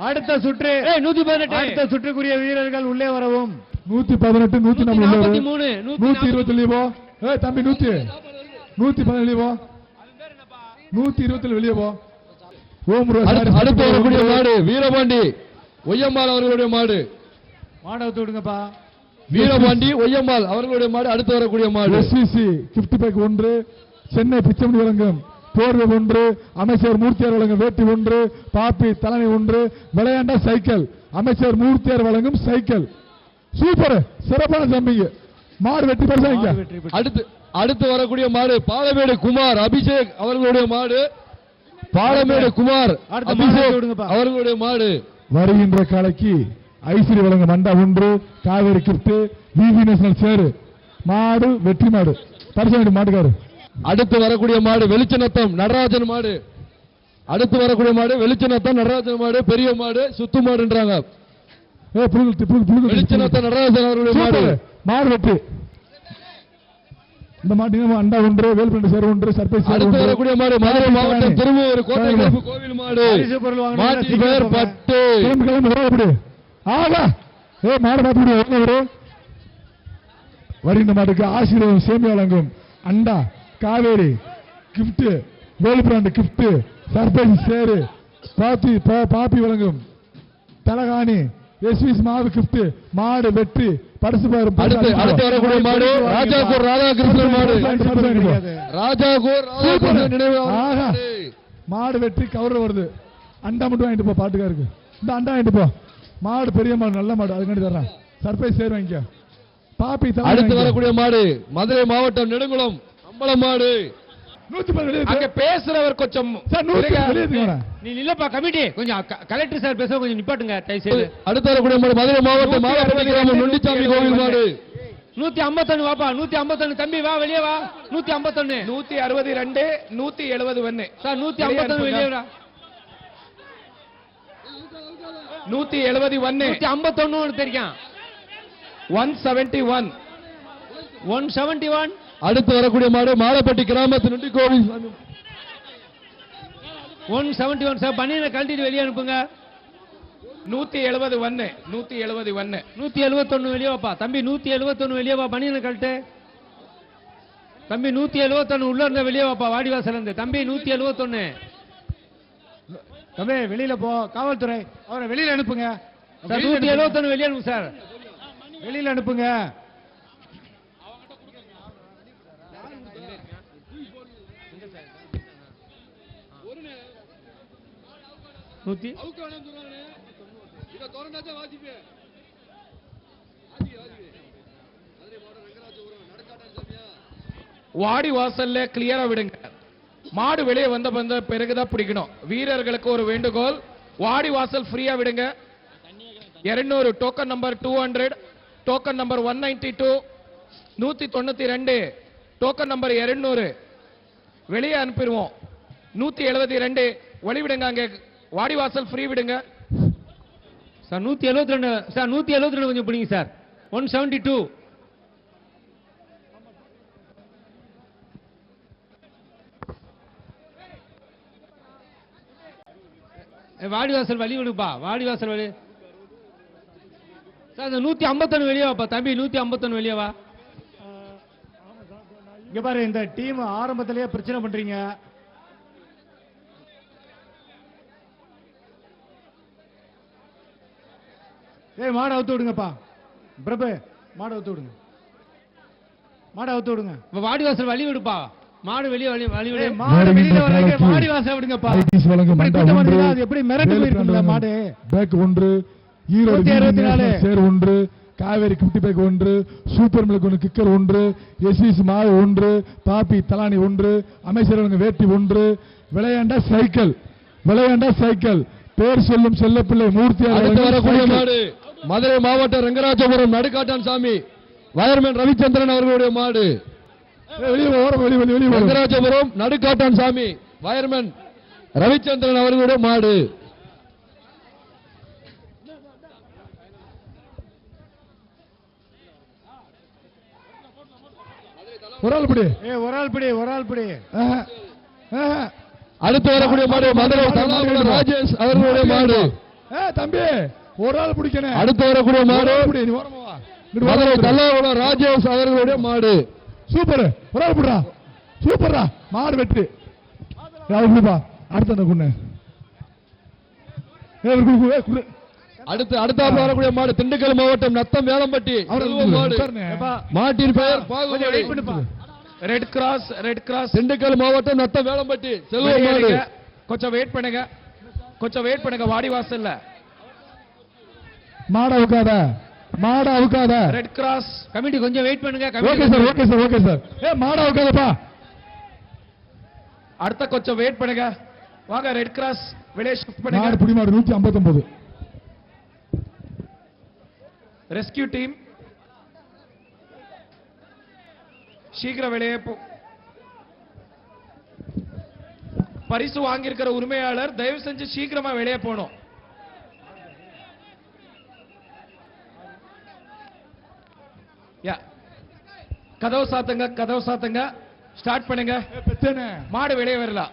அடுத்த சுற்று 118. அடுத்த சுற்றுக்குரிய வீரர்கள் உள்ளே வரவும். 118 143 120 போ. தம்பி 117 போ. 120 வெளியே போ. அடுத்து வரக்கூடிய மாடு வீரபாண்டி ஒய்யம்மாள் அவர்களுடைய மாடு. மாடவுத்து விடுங்கப்பா. வீரபாண்டி ஒய்யம்மாள் அவர்களுடைய மாடு அடுத்து வரக்கூடிய மாடு. SCC gift pack 1, Chennai Pichamani வழங்கும் போர்வை 1, அமைச்சர் மூர்த்தியார் வழங்கும் வேட்டி 1, பாப்பி தலைமை 1, விளையாண்ட சைக்கிள் அமைச்சர் மூர்த்தியார் வழங்கும் சைக்கிள். சூப்பர், சிறப்பான தம்பிங்க. மாடு வெற்றி பெற்றாங்க. அடுத்து வரக்கூடிய மாடு பாலமேடு குமார் அபிஷேக் அவர்களுடைய மாடு. பாலமேடு குமார் அபிஷேக் அவர்களுடைய மாடு. வருகின்ற காலைக்கு ஐஸ்வரி வழங்கும் மண்டா 1, காவேரி கிஃப்ட், விவி நேஷனல் சேரு மாடு வெற்றி மாடு பரிசு மாட்டுக்காரு. அடுத்து வரக்கூடிய மாடு வெளிச்சநத்தம் நடராஜன் மாடு. அடுத்து வரக்கூடிய மாடு வெளிச்சநத்தம் நடராஜன் மாடு. பெரிய மாடு சுத்து மாடுன்றாங்க. வெளிச்சநத்தம் நடராஜன் அவர்களுடைய மாடு. மாடு வெற்றி. இந்த மாட்டு அண்டா 1, வேல்பண்டு சேர் 1, சர்ப்ரைஸ். அடுத்து வரக்கூடிய மாடு மதுரை மாவட்டம் திருவூர் கோட்டை கருப்பு கோவில் மாடு. மாட்டு பெயர் பட்டு. கிளம்பி ஆகா மாடு பார்த்து வருகின்ற மாட்டுக்கு ஆசீர்வாதம் சேமி வழங்கும் அண்டா காவேரி கிஃப்ட், வேல்பிராண்ட் கிஃப்ட், சர்ப்ரைஸ் சேரு பாப்பி வழங்கும் தலகாணி, எஸ்விஸ் மாவு கிஃப்ட் மாடு வெற்றி பரிசு. அடுத்து வரக்கூடிய மாடு ராஜாகூர் ராதாகிருஷ்ணன் மாடு. ராஜாகூர் மாடு வெற்றி கவர் வருது. அண்டா மட்டும் வாங்கிட்டு போ பாட்டுக்காருக்கு. இந்த அண்டா வாங்கிட்டு போ. மாடு பெரிய மாடு நல்ல மாடு அதுக்காண்டி தர்றேன். சர்ப்ரைஸ் சேர் வாங்கிக்க பாப்பி. அடுத்து வரக்கூடிய மாடு மதுரை மாவட்டம் நெடுங்குளம் அம்பலம் மாடு. அங்க பேசுறவர் கொஞ்சம் நீ இல்லப்பா கமிட்டி கொஞ்சம் கலெக்டர் சார் பேச கொஞ்சம் நிப்பாட்டுங்க. அடுத்து வரக்கூடிய மாடு மதுரை மாவட்டம் மாவட்ட கிராமம் நொண்டிச்சாமி கோவில் மாடு. 151 வாப்பா. 151 தம்பி வா வெளியே வா. 151 162 171 சார் 151 வெளியே வா. 171 151 தெரியும். 171 171. அடுத்து வரக்கூடிய மாடு மாலப்பட்டி கிராமத்து நொண்டி கோவில் 171 சார் பனியனை கழட்டிட்டு வெளியே அனுப்புங்க. 171 171 வெளியே வாப்பா தம்பி. 171 வெளியே வா. பனியனை கழட்டு தம்பி. 171 உள்ள இருந்த வெளியே வாப்பா. வாடிவாசல் இருந்து தம்பி. 171 தம்பி வெளியில போ. காவல்துறை அவரை வெளியில அனுப்புங்க. 171 வெளியே அனுப்புங்க சார். வெளியில அனுப்புங்க. வாடி வாசல்ல கிளியரா விடுங்க. மாடு வெளியே வந்த பிறகுதான் பிடிக்கணும். வீரர்களுக்கு ஒரு வேண்டுகோள், வாடி வாசல் ஃப்ரீயா விடுங்க. 200 token number 200 token number 192 192 token number 200 வெளியே அனுப்பிடுவோம். 172 வழி விடுங்க. அங்க வாடிவாசல் ஃப்ரீ விடுங்க சார். 172 சார். 172 கொஞ்சம் பிடிங்க சார். 172 வாடிவாசல் வழி விடுப்பா. வாடிவாசல் வழி சார். 151 வெளியே வாப்பா தம்பி. 151 வெளியே வா. இங்க பாரு இந்த டீம் ஆரம்பத்திலேயே பிரச்சனை பண்றீங்க. மாடை அவுத்து விடுங்கப்பா. பிரபு மாடை அவுத்து விடுங்க. மாடை அவுத்து விடுங்க. வாடிவாசல் வழி விடுப்பா. மாடு வெளியே வழி விடு. மாடு வெளியில வர்றதுக்கு வாடிவாசல் விடுங்கப்பா. அது எப்படி மிரண்டு போயிருக்கும்ல மாடு. பேக் 1 ஈரோடு சேர் 1 Kaveri gift pack 1 super milk 1 kicker 1 எஸ்விஸ் மாவு 1 பாப்பி தலானி 1 அமைச்சர் வேட்டி 1 விளையாண்ட சைக்கிள் பேர் சொல்லும் செல்லப்பிள்ளை மூர்த்தியார். வரக்கூடிய மாடு மதுரை மாவட்டம் ரங்கராஜபுரம் நடுக்காட்டான் சாமி வயர்மேன் ரவிச்சந்திரன் அவர்களுடைய மாடு. ரங்கராஜபுரம் நடுக்காட்டான் சாமி வயர்மேன் ரவிச்சந்திரன் அவர்களுடைய மாடு. அடுத்து வரக்கூடிய மாடு மதுரை ராஜேஷ் அவர்களுடைய மாடு. தம்பி ஒரு ஆள் பிடிக்கணும். அடுத்து வரக்கூடிய மாடு நீ ஓரமா வா. மதுரை தல்லாகுளம் ராஜேஷ் அவர்களுடைய மாடு. சூப்பர், ஒரு ஆள் பிடுறா. சூப்பர்ரா, மாடு வெற்றி. அடுத்த குண்ணு அடுத்த வரக்கூடிய மாடு திண்டுக்கல் மாவட்டம் நத்தம் வேலம்பட்டி மாடு. மாட்டின் பெயர் ரெட் கிராஸ் திண்டுக்கல் மாவட்டம் நத்தம் வேலம்பட்டி செல்வ மாடு. கொஞ்சம் வெயிட் பண்ணுங்க வாடிவாசல்ல மாட அவுக்காத ரெட் கிராஸ் கமிட்டி கொஞ்சம் வெயிட் பண்ணுங்க. ஓகே சார் மாட அவுக்காதப்பா. அடுத்த கொஞ்சம் வெயிட் பண்ணுங்க. வாங்க ரெட் கிராஸ் வெளியே ஷிஃப்ட் பண்ணுங்க. புடி மாடு 159. ரெஸ்கியூ டீம் சீக்கிரம் வெளியே போ. பரிசு வாங்கியிருக்கிற உரிமையாளர் தயவு செஞ்சு சீக்கிரமா வெளியே போகணும். கதவு சாத்துங்க. ஸ்டார்ட் பண்ணுங்க. மாடு வெளியே வரலாம்.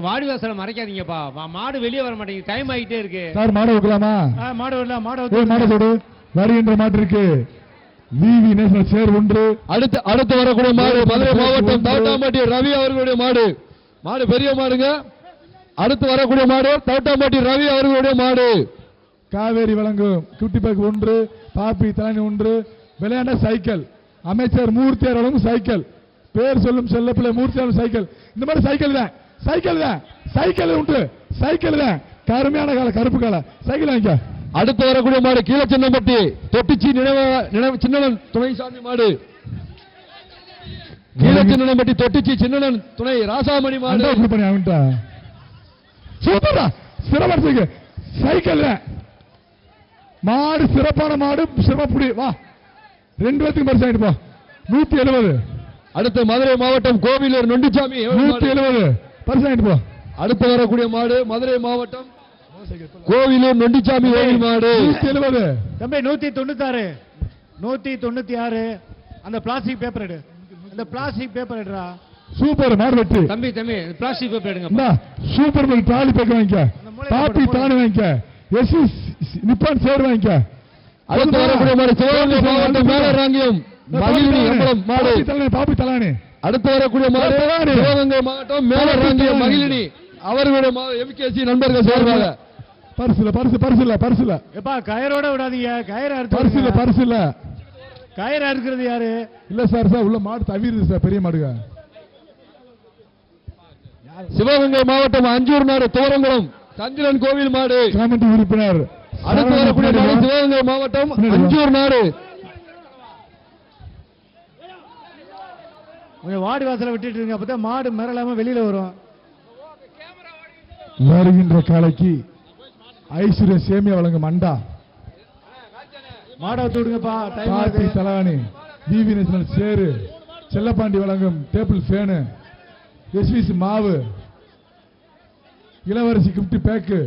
வாடிவாசல மறைக்காதீங்கப்பா. மாடு வெளியே வர மாட்டேங்குது. டைம் ஆகிட்டே இருக்கு. சார் மாடு வைக்கலாமா? மாடு வரலாம். மாடு வருகின்ற மாட்டு இருக்கு. விவி நேஷனல் சேர் 1. அடுத்து வரக்கூடிய மாடு மதுரை மாவட்டம் தவட்டாம்பட்டி ரவி அவர்களுடைய மாடு. மாடு பெரிய மாடுங்க. அடுத்து வரக்கூடிய மாடு தவட்டாம்பட்டி ரவி அவர்களுடைய மாடு. காவேரி வழங்கும் குட்டி பேக் 1, பாப்பி தலானி 1, விளையாண்ட சைக்கிள் அமைச்சர் மூர்த்தியார் வழங்கும் சைக்கிள். பேர் சொல்லும் செல்லப்பிள்ளை மூர்த்தியார் சைக்கிள். இந்த மாதிரி சைக்கிள் உண்டு. சைக்கிள் தான் கருமையான கால கருப்பு கால சைக்கிள் வாங்க. அடுத்து வரக்கூடிய மாடு கீழ சின்னம்பட்டி தொட்டிச்சி நினைவு சின்னன் துணைசாமி மாடு. கீழ சின்னம்பட்டி தொட்டிச்சி சின்னன் துணை ராசாமணி மாடு. சூப்பரா சிறப்பு சைக்கிள் மாடு. சிறப்பான மாடு. சிறப்புடி வா 2 பேத்துக்கு பரிசு ஆயிட்டு போ. 170. அடுத்து மதுரை மாவட்டம் கோவிலூர் நொண்டிச்சாமி 170 பரிசு ஆயிட்டு போ. அடுத்து வரக்கூடிய மாடு மதுரை மாவட்டம் கோவிலூர் நொண்டிச்சாமி மாடு. 170 தம்பி 196. அந்த பிளாஸ்டிக் பேப்பர் எடு. அந்த பிளாஸ்டிக் பேப்பர் எடுறா. சூப்பர் மாடு வெற்றி. தம்பி பிளாஸ்டிக் பேப்பர் எடுங்க. சூப்பர் மாடு ட்ராலி பேக் வாங்கிக்க. பாப்பி தானே வாங்கிக்க. எஸ்சி நிப்பான் சேர் வாங்கிக்க. அடுத்து வரக்கூடிய மாடு சிவகங்கை மாவட்டம் மேலராங்கியம் மகிழினி எம்பலம் மாடு. பாப்பி தலானி. அடுத்து வரக்கூடிய மாடு சிவகங்கை மாவட்டம் மேலராங்கியம் மகிழினி அவர்களுடைய எம்கேசி நண்பர்கள் சேர்வாங்க. பரிசுல எப்பா கயரோட விடாதீங்க. பரிசுல கயிறு அறுக்கிறது யாரு? இல்ல சார் உள்ள மாடு தவிருது சார். பெரிய மாடுங்க. சிவகங்கை மாவட்டம் அஞ்சூர் நாடு தோரங்குளம் சந்திரன் கோவில் மாடு. கமிட்டி உறுப்பினர். அடுத்து வரக்கூடிய மாடு சிவகங்கை மாவட்டம் அஞ்சூர் நாடு. கொஞ்சம் வாடி வாசல விட்டுட்டு இருங்க. அப்பதான் மாடு மிரளாம வெளியில வரும். வருகின்ற காலைக்கு ஐஸ்வர்ய சேமியா வழங்கும் மண்டா. மாடை விடுங்கப்பா. பாப்பி தலானி விவி நேஷனல் சேரு செல்லப்பாண்டி வழங்கும் டேபிள் ஃபேனு எஸ்விசி மாவு இளவரசி கிஃப்ட் பேக்கு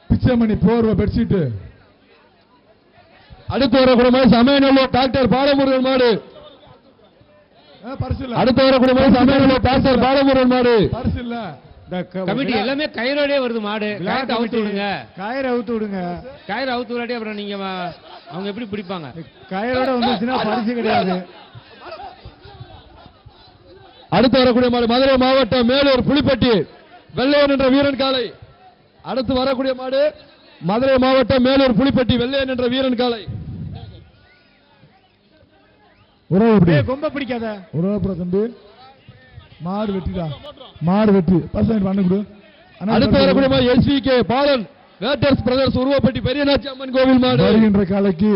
பிச்சைமணி போர்வை பெட்ஷீட். அடுத்து வரக்கூடிய மாடு சமயநல்லூர் டாக்டர் பாலமுருகன் மாடு. அடுத்து வரக்கூடிய மாடு சமயநல்லூர் டாக்டர் பாலமுருகன் மாடு. பரிசு இல்ல. கமிட்டி எல்லாமே கயிறோடே வருது. மாடு கயிறு அவுத்து விடுங்க. கயிறு அவுத்து விடாட்டி அப்புறம் நீங்க அவங்க எப்படி பிடிப்பாங்க? கயிறோட வந்துச்சுன்னா பரிசு கிடையாது. அடுத்து வரக்கூடிய மாடு மதுரை மாவட்டம் மேலூர் புலிப்பட்டி வெள்ளையன் என்ற வீரன் காலை. அடுத்து வரக்கூடிய மாடு மதுரை மாவட்டம் மேலூர் புலிப்பட்டி வெள்ளையன் என்ற வீரன் காலை. கொம்ப பிடிக்காத தம்பி. மாடு வெட்டிடா. மாடு வெட்டி பண்ணு. அடுத்து வரக்கூடிய மாடு எஸ்விகே பாலன் வேட்டர்ஸ் பிரதர்ஸ் உருவப்பட்டி பெரியநாச்சி அம்மன் கோவில் மாடு. வருகின்ற காலைக்கு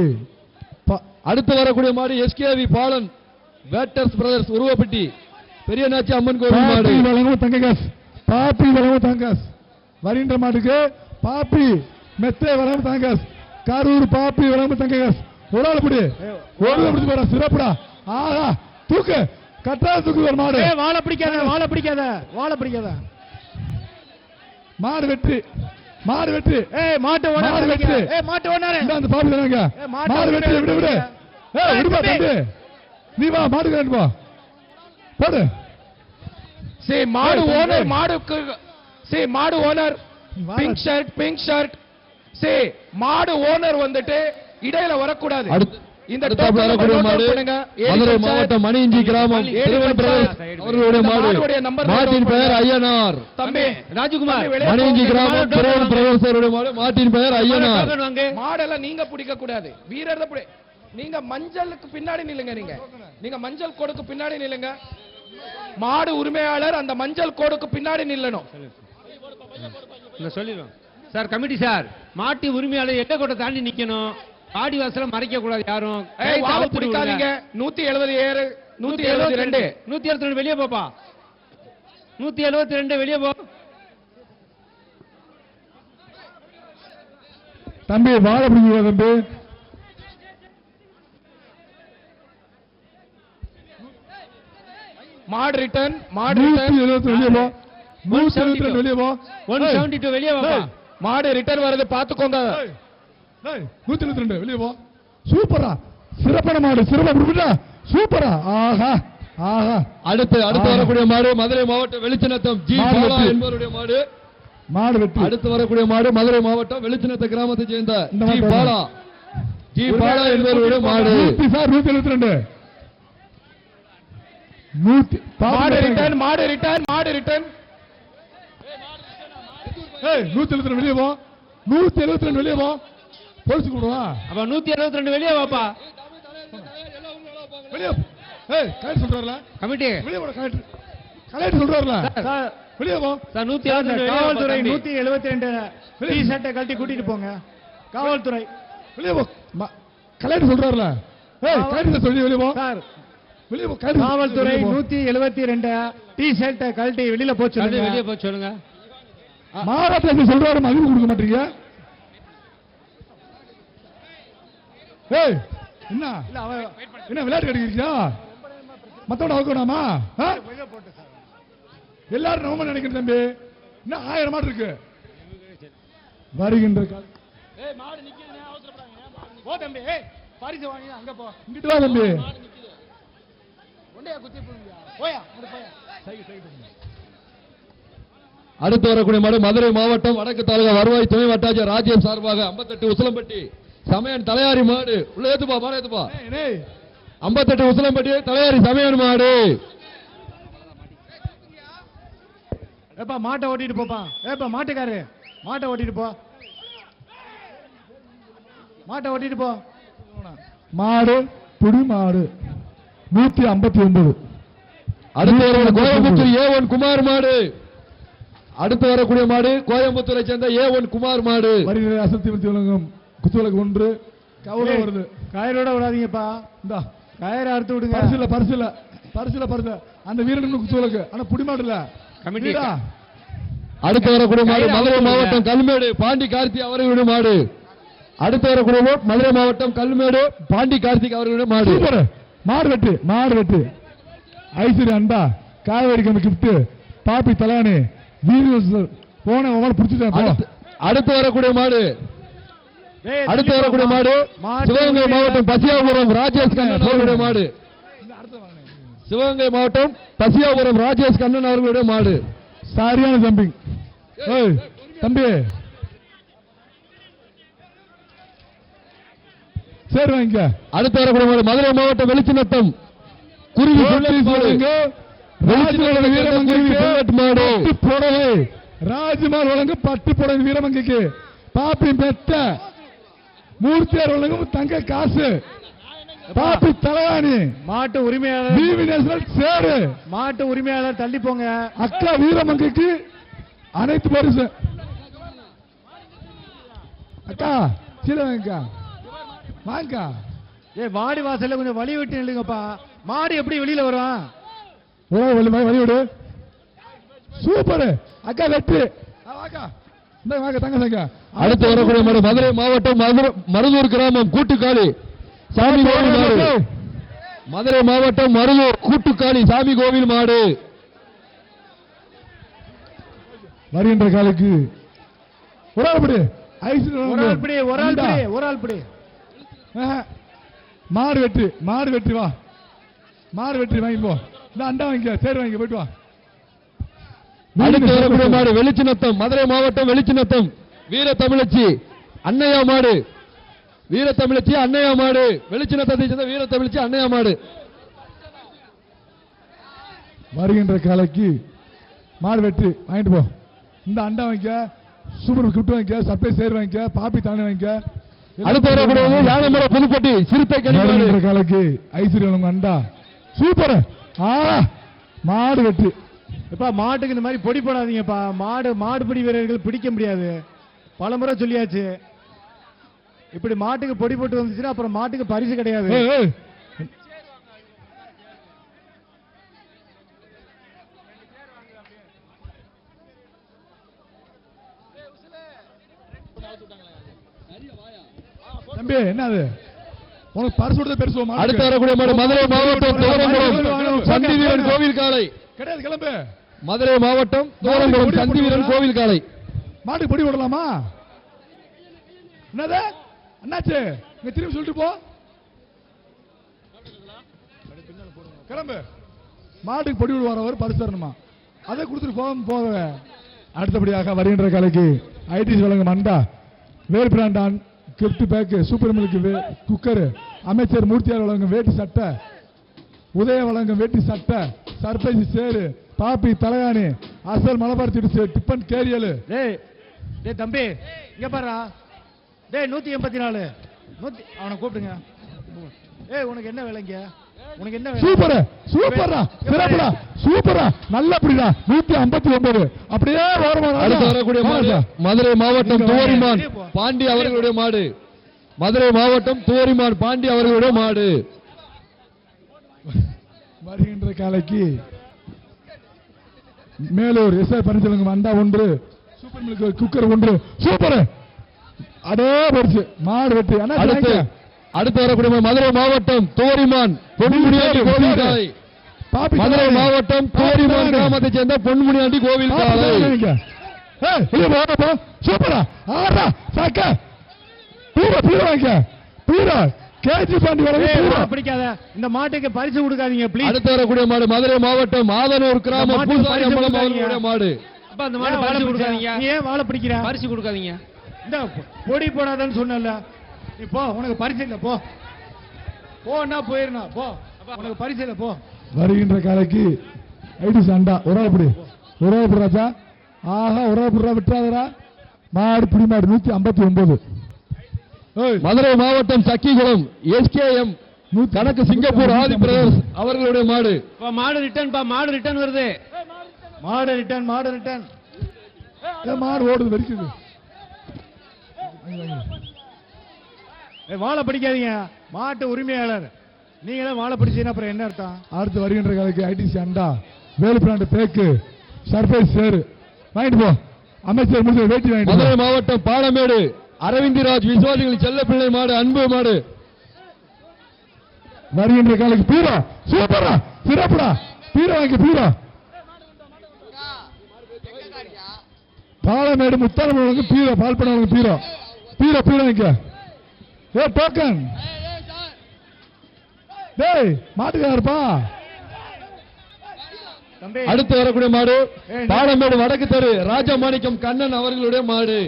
அடுத்து வரக்கூடிய மாடு எஸ்கேவி பாலன் வேட்டர்ஸ் பிரதர்ஸ் உருவப்பட்டி பெரியநாச்சி அம்மன் கோவில் மாடு. வழங்கும் தங்ககாஸ். பாப்பி வழங்கும் தங்ககாஸ். வருகின்ற மாட்டுக்கு பாப்பி மெத்தை வழங்கும் தங்ககாஸ். கரூர் பாப்பி வழங்கும் தங்ககாஸ். ஒரு ஆள் பிடி. போற சிறப்புடா. ஆஹா தூக்கு கட்டாத தூக்கு. ஒரு மாடு. வாழை பிடிக்காத. மாடு வெற்றி. மாட்டு வெற்றி. அந்த பாப்பி தானங்க. மாடு வெற்றி. விடு விடுப்பா தம்பி. நீ வா மாடு வா போடு. மாடு ஓனர் மாடுக்கு சே மாடு ஓனர் பிங்க் ஷர்ட் சே மாடு ஓனர் வந்துட்டு இடையில வரக்கூடாது. இந்த அடுத்தாப்புல வரக்கூடிய மாடு மதுரை மாவட்டம் மணியஞ்சி கிராமம் அவர்களுடைய மாடு மாட்டின் பெயர் ஐயனார். தம்பி ராஜகுமார் மணியஞ்சி கிராமம் பிரதேசருடைய மாடு மாட்டின் பெயர் ஐயனார். மாடெல்லாம் நீங்க பிடிக்க கூடாது, வீரர் தான் நீங்க மஞ்சளுக்கு பின்னாடி நில்லுங்க. நீங்க மஞ்சள் கோடுக்கு பின்னாடி நில்லுங்க. மாடு உரிமையாளர் அந்த மஞ்சள் கோடுக்கு பின்னாடி நில்லணும். சொல்லிடுவோம் சார். கமிட்டி சார், மாட்டு உரிமையாளர் எட்ட கோட்டை தாண்டி நிக்கணும். ஆடி வாசல மறைக்க கூடாது யாரும். பிடிக்காதீங்க. 177 172 172 வெளியே போப்பா. 172 வெளியே போ. தம்பி வாழ பிடிக்க தம்பி. மாடு ரிட்டர்ன் 172 வெளியே போ. 172 வெளியே போ. 172 வெளியே போப்பா. மாடு ரிட்டர்ன் வருது பாத்துக்கோங்க. 172 வெளியே போ. சூப்பரா சிறப்பான மாடு, சிறப்பா சூப்பரா. ஆஹா ஆஹா. அடுத்து வரக்கூடிய மாடு மதுரை மாவட்டம் வெளிச்சநத்தம் ஜி பாலா என்பவருடைய மாடு. மாடு வெற்றி. அடுத்து வரக்கூடிய மாடு மதுரை மாவட்டம் வெளிச்சநத்த கிராமத்தை சேர்ந்த ஜி பாலா என்பவருடைய மாடு. 172 மாடு ரிட்டர்ன் 172 வெளியே போ. 172 வெளியே போ. போலீஸ் கூடுவா. அப்ப 172 வெளியே வாப்பா. வெளியே கலெக்டர் சொல்றாருல கமிட்டி வெளியே போ. கலெக்டர் சொல்றாருல வெளியே போ. சார் 172 காவல்துறை 172 டி ஷர்ட்டை கழட்டி கூட்டிட்டு போங்க. காவல்துறை வெளியே போ. கலெக்டர் சொல்றாருல கலெக்டர் சொல்லி வெளியே போ. சார் வெளியே போ. காவல்துறை 172 டி ஷர்ட்டை கழட்டி வெளியில போச்சு. வெளியே போய் சொல்லுங்க. மாவட்டத்தை சொல்றாரு, மதிப்பு கொடுக்க மாட்டீங்க. என்ன என்ன விளையாட்டு கிடைக்கிறீங்களா? மத்தவன அவுக்கணுமா? எல்லாரும் நம்ம நினைக்கிறேன் தம்பி. இன்னும் 1000 மாடு இருக்கு வருகின்ற போ தம்பி. பரிசு வாங்கி அங்க போ. இங்கிட்டு வா தம்பி. போயா. அடுத்து வரக்கூடிய மாடு மதுரை மாவட்டம் வடக்கு தாலுகா வருவாய் துணை வட்டாட்சியர் ராஜேஷ் சார்பாக 58 உசிலம்பட்டி சமயன் தலையாரி மாடு. உள்ள ஏத்துப்பா, மாடு ஏத்துப்பா. 58 உசிலம்பட்டி தலையாரி சமயன் மாடு. ஏப்பா மாட்டை ஓட்டிட்டு போப்பா. ஏப்பா மாட்டுக்காரு மாட்டை ஓட்டிட்டு போ. மாட்டை ஓட்டிட்டு போ. மாடு புடி மாடு 159. அடுத்து வரக்கூடிய கோயம்புத்தூர் A1 குமார் மாடு. அடுத்து வரக்கூடிய மாடு கோயம்புத்தூரை சேர்ந்த A1 குமார் மாடு. வருகிற அசத்தி விளங்கும் குத்துவிளக்கு 1 கவுர வருது. கயிறோட விடாதீங்கப்பா. இந்தா கயிறை அறுத்து விடுங்க. பரிசுல அந்த வீரனுக்கு குத்துவிளக்கு. ஆனா புடி மாடு இல்ல கமிட்டி. அடுத்து வரக்கூடிய மாடு மதுரை மாவட்டம் கல்மேடு பாண்டி கார்த்தி அவர்களுடைய மாடு. அடுத்து வரக்கூடிய மதுரை மாவட்டம் கல்மேடு பாண்டி கார்த்திக் அவர்களுடைய மாடு. மாடு வெட்டு ஐஸ்வர்யா அண்டா காவேரி கம்பி கிஃப்ட் பாப்பி தலானி வீரர் போன பிடிச்சிட்டேன். அடுத்து வரக்கூடிய மாடு சிவகங்கை மாவட்டம் பசியாபுரம் ராஜேஷ் கண்ணன் அவர்களுடைய மாடு. சிவகங்கை மாவட்டம் பசியாபுரம் ராஜேஷ் கண்ணன் அவர்களுடைய மாடு. சரியான ஜம்பிங் தம்பி. சரி வாங்க. அடுத்து வரக்கூடிய மாடு மதுரை மாவட்டம் வெளிச்சநத்தம் குருவி ராஜ்குமார் வழங்கும் பட்டு புடவை வீரமங்கைக்கு பாப்பி பெத்த மூர்த்தியார் வழங்கும் தங்க காசு பாப்பி தலவாணி மாட்டு உரிமையாளர் சேரு மாட்டு உரிமையாளர் தள்ளி போங்க. அக்கா வீரமங்கைக்கு அனைத்து பரிசு. அக்கா கீழே வாங்க. வாடி வாசல்ல கொஞ்சம் வழி விட்டு நில்லுங்கப்பா. மாடு எப்படி வெளியில வரும்? வழி விடு. சூப்பர் அக்கா வெற்றி. அடுத்து வரக்கூடிய மாடு மதுரை மாவட்டம் மருதூர் கிராமம் கூட்டுக்காளி சாமி கோவில் மாடு. மதுரை மாவட்டம் மருதூர் கூட்டுக்காளி சாமி கோவில் மாடு. வருகின்ற காலுக்கு ஒரு ஆள் படி. மாடு வெற்றி வா. மாடு வெற்றி வாங்கி போ. இந்த அண்டா வாங்கிக்க. சரி வாங்கி போயிட்டு வா. அடுத்து வரக்கூடிய மாடு வெளிச்சினத்தம், மதுரை மாவட்டம் வெளிச்சினத்தம் வீர தமிழச்சி அன்னையா மாடு. வீர தமிழச்சி அன்னையா மாடு, வெளிச்சினத்தை சேர்ந்த வீர தமிழச்சி அன்னையா மாடு. வருகின்ற காலைக்கு மாடு வெற்றி வாங்கிட்டு போ. இந்த அண்டா வாங்கிக்க, சூப்பர் கிஃப்ட் வாங்கிக்க, சர்ப்ரைஸ் சேர் வாங்கிக்க, பாப்பி தானே வாங்கிக்க. அடுத்து வரக்கூடிய யானமர புதுப்பட்டி சிறுத்தை கணிமாடு காலைக்கு ஐஸ்வர்யம் அண்டா சூப்பர். மாடு வெற்றி. எப்பா மாட்டுக்கு இந்த மாதிரி பொடி போடாதீங்கப்பா. மாடுபிடி வீரர்கள் பிடிக்க முடியாது. பலமுறை சொல்லியாச்சு. இப்படி மாட்டுக்கு பொடி போட்டு வந்துச்சுன்னா அப்புறம் மாட்டுக்கு பரிசு கிடையாது. தம்பி என்னது உனக்கு பரிசு கொடுத்த பெருசு. அடுத்து வரக்கூடிய மாடு மதுரை மாவட்டம் தோரங்குளம் சந்தி வீரன் கோவில் காளை. கிடையாது கிளம்பு. மதுரை மாவட்டம் தோரங்குளம் சந்தி வீரன் கோவில் காளை. மாட்டுக்கு பொடி விடலாமா? என்னது அண்ணாச்சு இங்க திரும்பி சொல்லிட்டு போ. கிளம்பு. மாட்டுக்கு பொடி விடுவார் பரிசு தரணுமா? அதை கொடுத்துட்டு போக. அடுத்தபடியாக வருகின்ற கலைக்கு ஐடிசி வழங்கும் அண்டா, வேல் பிராண்டான் gift pack, super milk cooker, அமைச்சர் மூர்த்தியார் வழங்கும் வேட்டி சட்டை, உதய வழங்கும் வேட்டி சட்டை, சர்பைஸ் சேரு, பாப்பி தலையாணி, அசல் மலபார் திடிச்சு டிப்பன் கேரியல். டேய் தம்பி இங்க பாருடா. டேய் 184 அவனை கூப்பிடுங்க. உனக்கு என்ன விலைங்க? உனக்கு என்ன வேலை? சூப்பரா சிறப்புடா சூப்பரா நல்லபடிடா. 159 அப்படியே வரக்கூடிய மாடு மதுரை மாவட்டம் துவரிமான் பாண்டி அவர்களுடைய மாடு. மதுரை மாவட்டம் துவரிமான் பாண்டி அவர்களுடைய மாடு. வருகின்ற காலைக்கு மேலூர் எஸ்ஆர் பரிசலங்கம் அண்டா 1, சூப்பர் மில்க் குக்கர் 1. சூப்பர் அடே பரிசு மாடு வெற்றி. அடுத்து வரக்கூடிய மதுரை மாவட்டம் தோரிமான் பொன்முனியாண்டி கோவில் காலை. மதுரை மாவட்டம் தோரிமான் கிராமத்தை சேர்ந்த பொன்முனியாண்டி கோவில் காலை. சூப்பரா ஆறா சாக்க கேஜி பாண்டி பிடிக்காத இந்த மாட்டுக்கு பரிசு கொடுக்காதீங்க ப்ளீஸ். அடுத்து வரக்கூடிய மாடு மதுரை மாவட்டம் மாதனூர் கிராம பூசாரி அம்பலம் அவர்களுடைய மாடு. அந்த மாடு பரிசு கொடுக்காதீங்க. ஏன் வாழை பிடிக்கிற? பரிசு கொடுக்காதீங்க. இந்த பொடி போடாதன்னு சொன்னல. நீ போ, உனக்கு பரிசு இல்ல. போன்னா போயிருந்தா போ, உனக்கு பரிசு இல்ல போ. வருகின்ற காலைக்கு ஐடிசி அண்டா ஒரு ராஜா. ஆஹா ஒரு விட்டுறாதரா. மாடு பிடி மாடு 159. மதுரை மாவட்டம் சக்கிகுளம் எஸ்கேஎம் கணக்கு சிங்கப்பூர் ஆதி பிரதர்ஸ் அவர்களுடைய மாடு. மாடு ரிட்டர்ன் வருது. மாடு ரிட்டர்ன் மாடு ஓடுது வரிக்குது. வாழை பிடிக்காதீங்க. மாட்டு உரிமையாளர் நீங்களே வாழை பிடிச்சீங்கன்னா அப்புறம் என்ன அர்த்தம்? அடுத்து வருகின்ற காலைக்கு ஐடிசி அண்டா, வேலு பிராண்ட் பேக்கு, சர்ப்ரைஸ் சேரு வாங்கிட்டு போ. அமைச்சர் முடிஞ்ச வேட்டி வாங்கிட்டு. மதுரை மாவட்டம் பாலமேடு அரவிந்திராஜ் விசுவாசிகள் செல்ல பிள்ளை மாடு அன்பு மாடு. வருகின்ற காலைக்கு பீரோ சூப்பரா சிறப்புடா. பீரோ வாங்கி பீரோ. பாலமேடு முத்தாரம்பு பீரோ பால் பண்ண பீரோ வாங்கிக்க. டோக்கன் டேய் மாட்டுக்காரப்பா. அடுத்து வரக்கூடிய மாடு பாலமேடு வடக்கு தெரு ராஜமாணிக்கம் கண்ணன் அவர்களுடைய மாடு.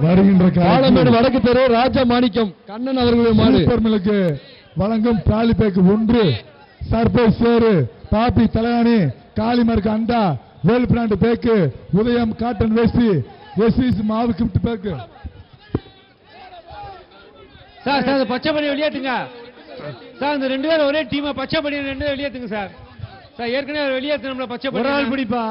வருகின்ற பாலமேடு வடக்கு தெரு ராஜமாணிக்கம் கண்ணன் அவர்களுடைய மாடு. சூப்பர்களுக்கு வழங்கும் ட்ராலி பேக் 1, சர்ப்ரைஸ் சேரு, பாப்பி தலையாணி, காளிமார்க்கு அண்டா, வேல் பிராண்ட் பேக்கு, உதயம் காட்டன் வேஷ்டி, எஸ்இஸ் மாவு கிஃப்ட் பேக்கு. சார் பச்சை படி வெளியேற்றுங்க சார். இந்த 2 பேரும் ஒரே டீமா பச்சை படி 2 பேரும் வெளியேற்றுங்க சார். ஏற்கனவே வெளியேற்றணும்ல பச்சை படி. ஒரு ஆள் பிடிப்பா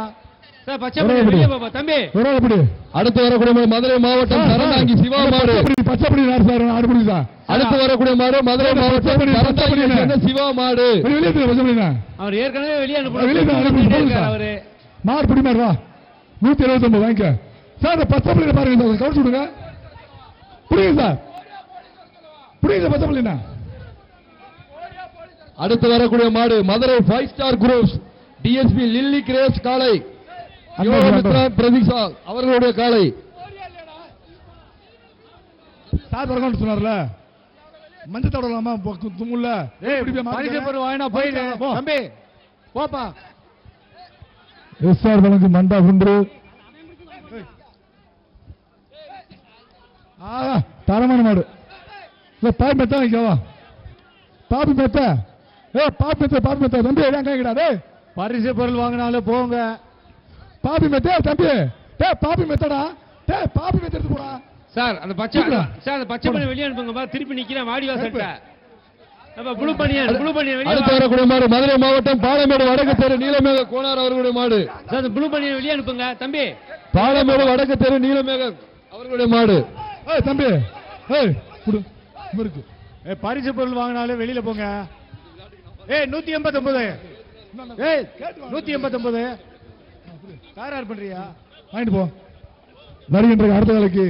சார். பச்சை படி வெளியே பாப்பா தம்பி. ஒரு ஆள் பிடி. அடுத்து வரக்கூடிய மதுரை மாவட்டம் தரந்தாங்கி சிவா மாடு. பச்சை படி சார் ஆடு பிடி சார். அடுத்து வரக்கூடிய மாடு மதுரை மாவட்டம் தரந்தாங்கி சிவா மாடு. அவர் ஏற்கனவே வெளியே அனுப்புறாரு. அவரு மாடு பிடி மாடு வா. 179 வாங்கிக்க சார். பச்சை படி பாருங்க சார், கவுச்சு விடுங்க. புரியுங்க சார், புரியுது பச்சை படி. அடுத்து வரக்கூடிய மாடு Madurai 5 star groups DSP Lily Grace காளை பிரதீஷா அவர்களுடைய காளை. சார் வரணும் சொன்னார்ல, மஞ்சள் தடவலாமா தும்முல்ல. தம்பி போப்பா. எஸ்ஆர் வழங்கும் மண்டா ஒன்று. தரமான மாடு. பாப்பி மெத்த வாங்கிக்கவா, பாப்பி மெத்த. பாப்பி மெத்த, பாப்பி மெத்த தம்பி கிடையாது. பரிசு பொருள் வாங்கினாலும் போங்க. பாப்பி மெத்த தம்பி, பாப்பி மெத்தடா, பாப்பி மெத்த எடுத்து போடா. சார் அந்த பச்சை சார் அந்த பச்சை பண்ணி வெளியே அனுப்புங்கப்பா. திருப்பி நிக்கிறேன் வாடிவாசல்ட்ட. நம்ம ப்ளூ பனியன் வெளியே. அடுத்த வரக்கூடிய மாடு மதுரை மாவட்டம் பாலமேடு வடக்கு தெரு நீலமேக கோனார் அவர்களுடைய மாடு. சார் அந்த ப்ளூ பனியன் வெளியே அனுப்புங்க தம்பி. பாலமேடு வடக்கு தெரு நீலமேக அவர்களுடைய மாடு. தம்பி இருக்கு. பரிசு பொருள் வாங்கினாலும் வெளியில போங்க. 189. 189 தயார் பண்றியா? வாங்கிட்டு போ. வருகின்ற அடுத்த வேலைக்கு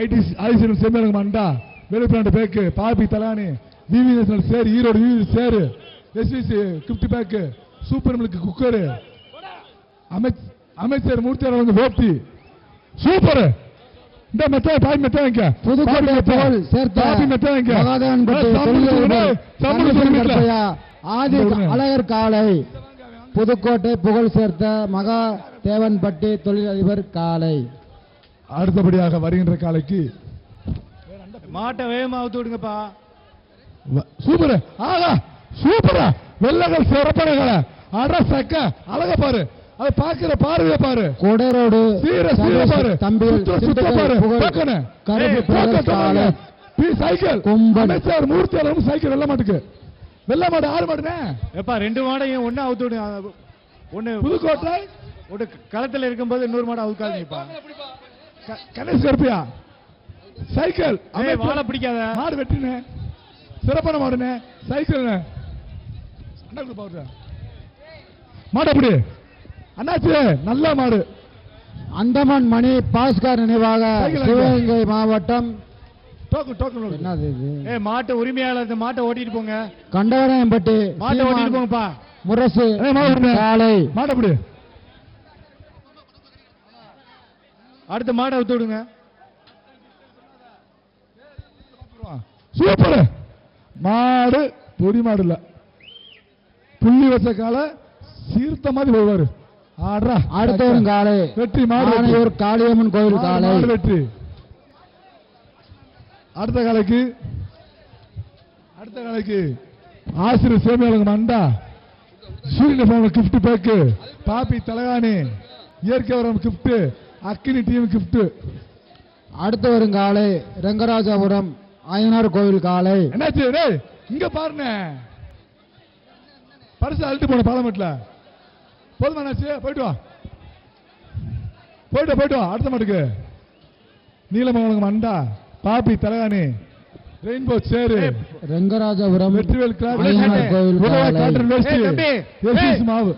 ஐடி செம்மேலுங்க மண்டா, வெளிப்பிராண்டு பேக்கு, பாபி தலானி, VV national chair, Erode VV chair, SVC gift pack, super milk cooker, அமைச்சர் மூர்த்தியார் வேட்டி சூப்பர். இந்த மெத்த பாய் மெத்த வாங்க. புதுக்கோட்டை புகழ் சேர்த்த பாபி மெத்த வாங்க. ஆதி அழகர் காலை. புதுக்கோட்டை புகழ் சேர்த்த மகா தேவன்பட்டி தொழிலதிபர் காலை. அடுத்தபடியாக வருகின்ற காலைக்கு மாட்டை வேகமா அவுத்து விடுங்கப்பா. சூப்பர். ஆகா சூப்பரா வெள்ளகள் சிறப்பான அடசக்க அழக பாரு, அதை பாக்குற பார்வைய பாரு. கொடரோடு தம்பி சைக்கிள் மூர்த்தி சைக்கிள் வெள்ள மாட்டுக்கு வெள்ள மாடு ஆறு மாடுனே. எப்பா 2 மாடையும் ஒண்ணு அவுத்து விடுங்க. ஒண்ணு புதுக்கோட்டை ஒரு களத்துல இருக்கும்போது இன்னொரு மாடு அவுக்காதீங்கப்பா. கணேஷ் கருப்பியா சைக்கிள் வாழை பிடிக்காத மாடு வெட்டினே சிறப்பான மாடுனே சைக்கிள் மாடு அப்படி அண்ணாச்சு நல்ல மாடு. அந்தமான் மணி பாஸ்கர் நினைவாக சிவகங்கை மாவட்டம். என்னது இது? மாட்டு உரிமையாளர் இந்த மாட்டை ஓட்டிட்டு போங்க. கண்டவரையம்பட்டி மாட்டை ஓட்டிட்டு போங்கப்பா. முரசு காலை மாடு அப்படி. அடுத்த மாடை அவுத்து விடுங்க. சூப்பர் மாடு. பொடி மாடு இல்ல, புள்ளி வச்ச கால சீர்த்த மாதிரி போவாரு. அடுத்தவரும் காலை வெற்றி மாடு. ஒரு காளியம்மன் கோயில் காலை வெற்றி. அடுத்த காலைக்கு ஆசிரியர் சேமியாளங்க மண்டா, சூரியன் கிஃப்ட் பேக்கு, பாப்பி தலகாணி, இயற்கை வரம் கிஃப்ட், அக்கினி டீம் கிஃப்ட். அடுத்து வரும் காலை ரெங்கராஜபுரம் ஐயனார் கோவில் காலை. என்னாச்சு இங்க பாருங்க, பரிசு அழுட்டு போன பாலமேட்ல போதுமா? என்னாச்சு? போயிட்டு வா. அடுத்த மாட்டுக்கு நீலமங்கலம் மண்டா, பாப்பி தலகாணி, ரெயின்போ சேரு, ரெங்கராஜபுரம் வெற்றிவேல் மாவு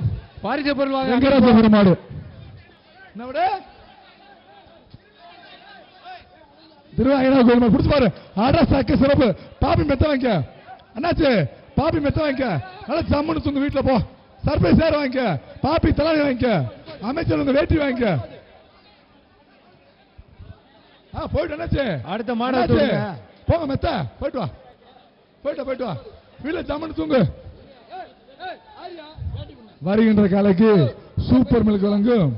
பாரிச பொருள் வாங்க. ரெங்கராஜபுரம் மாடு திருவாயிரம் கோயில் மாடு பிடிச்சு பாரு. சக்க சிறப்பு. பாப்பி மெத்த வாங்க அண்ணாச்சு, பாப்பி மெத்த வாங்க. நல்லா சம்முன்னு தூங்க வீட்டுல போ. சர்ப்ரைஸ் சேர் வாங்க, பாப்பி தலாணி வாங்க, அமைச்சர் உங்க வேட்டி வாங்க. போயிட்டு என்னாச்சு? அடுத்த மாடு போங்க மெத்த. போயிட்டு வா. வீட்டுல சம்முன்னு தூங்கு. வருகின்ற காலைக்கு சூப்பர் மில்க் வழங்கும்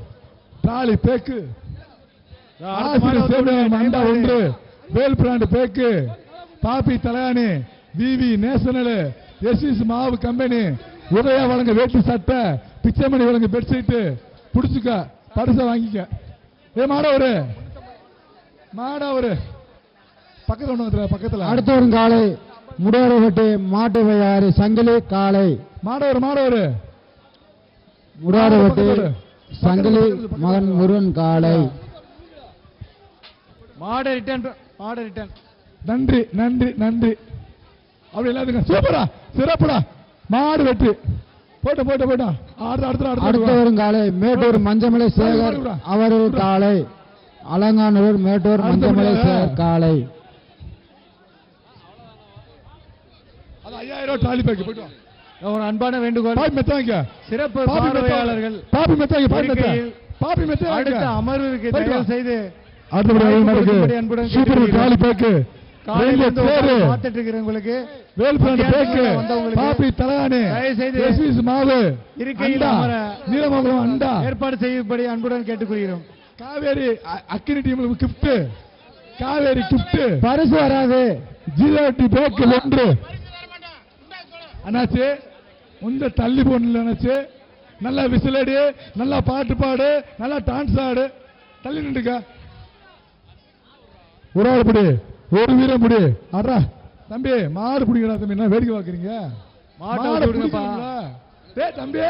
தாலி பேக்கு, மண்டா ஒன்று, வேல் பிராண்ட் பேக்கு, பாப்பி தலகாணி, விவி நேஷனல், எஸ்எஸ் மாவு கம்பெனி, உதயா வழங்க வேட்டி சட்டை, பிச்சைமணி வழங்க பெட்ஷீட். புடிச்சுக்க, பரிச வாங்கிக்க. மாடா பக்கத்துல. அடுத்த ஒரு காலை முடாரவட்டி மாட்டு வியாபாரி சங்கிலி காலை. மாடவர் முடாரவட்டி சங்கிலி மகன் முருகன் காலை. மாடு ரிட்டர்ன். நன்றி. அப்படி இல்லாதுங்க. சூப்பரா சிறப்புடா. மாடு வெற்றி. போட்டா. அடுத்த வரும் காலை மேட்டூர் மஞ்சமலை சேகர் அவர்கள் காலை. அலங்காநல்லூர் மேட்டூர் மஞ்சமலை சேகர் காலை. 5000 ட்ராலி பேக். போயிட்டு வா. ஒரு அன்பான வேண்டுகோள். பாப்பி மெத்த வாங்க. சிறப்பு பார்வையாளர்கள் பாப்பி மெத்த வாங்க. அடுத்த அமர்வுக்கு தயவு செய்து சூப்பர் ட்ராலி பேக்கு, காலையில இருந்து சேரு பார்த்துட்டு இருக்கிறவங்களுக்கு வேல்பிராண்ட் பேக்கு பாப்பி தலகாணி தயவு செய்து எஸ்விஸ் மாவு இருக்கையில் அண்டா, அமர நீலமங்கலம் அண்டா ஏற்பாடு செய்யும்படி அன்புடன் கேட்டுக்கொள்கிறோம். காவேரி அக்கினி டீமுக்கு கிஃப்ட் காவேரி கிஃப்ட் பரிசு வராது. ஜிலேட்டி பேக்கு 1 அண்ணாச்சி உந்த தள்ளி போன அண்ணாச்சி நல்லா விசிலடி நல்லா பாட்டு பாடு நல்லா டான்ஸ் ஆடு தள்ளி நின்றுக்க ஒரு ஆள் பிடி ஒரு வீரம் பிடி அட்ரா தம்பி மாடு பிடிக்கடா தம்பி என்ன வேடிக்கை பார்க்குறீங்க மாட்டை மாடு விடுங்கப்பா. பிடிக்கணும்ல. டேய் தம்பி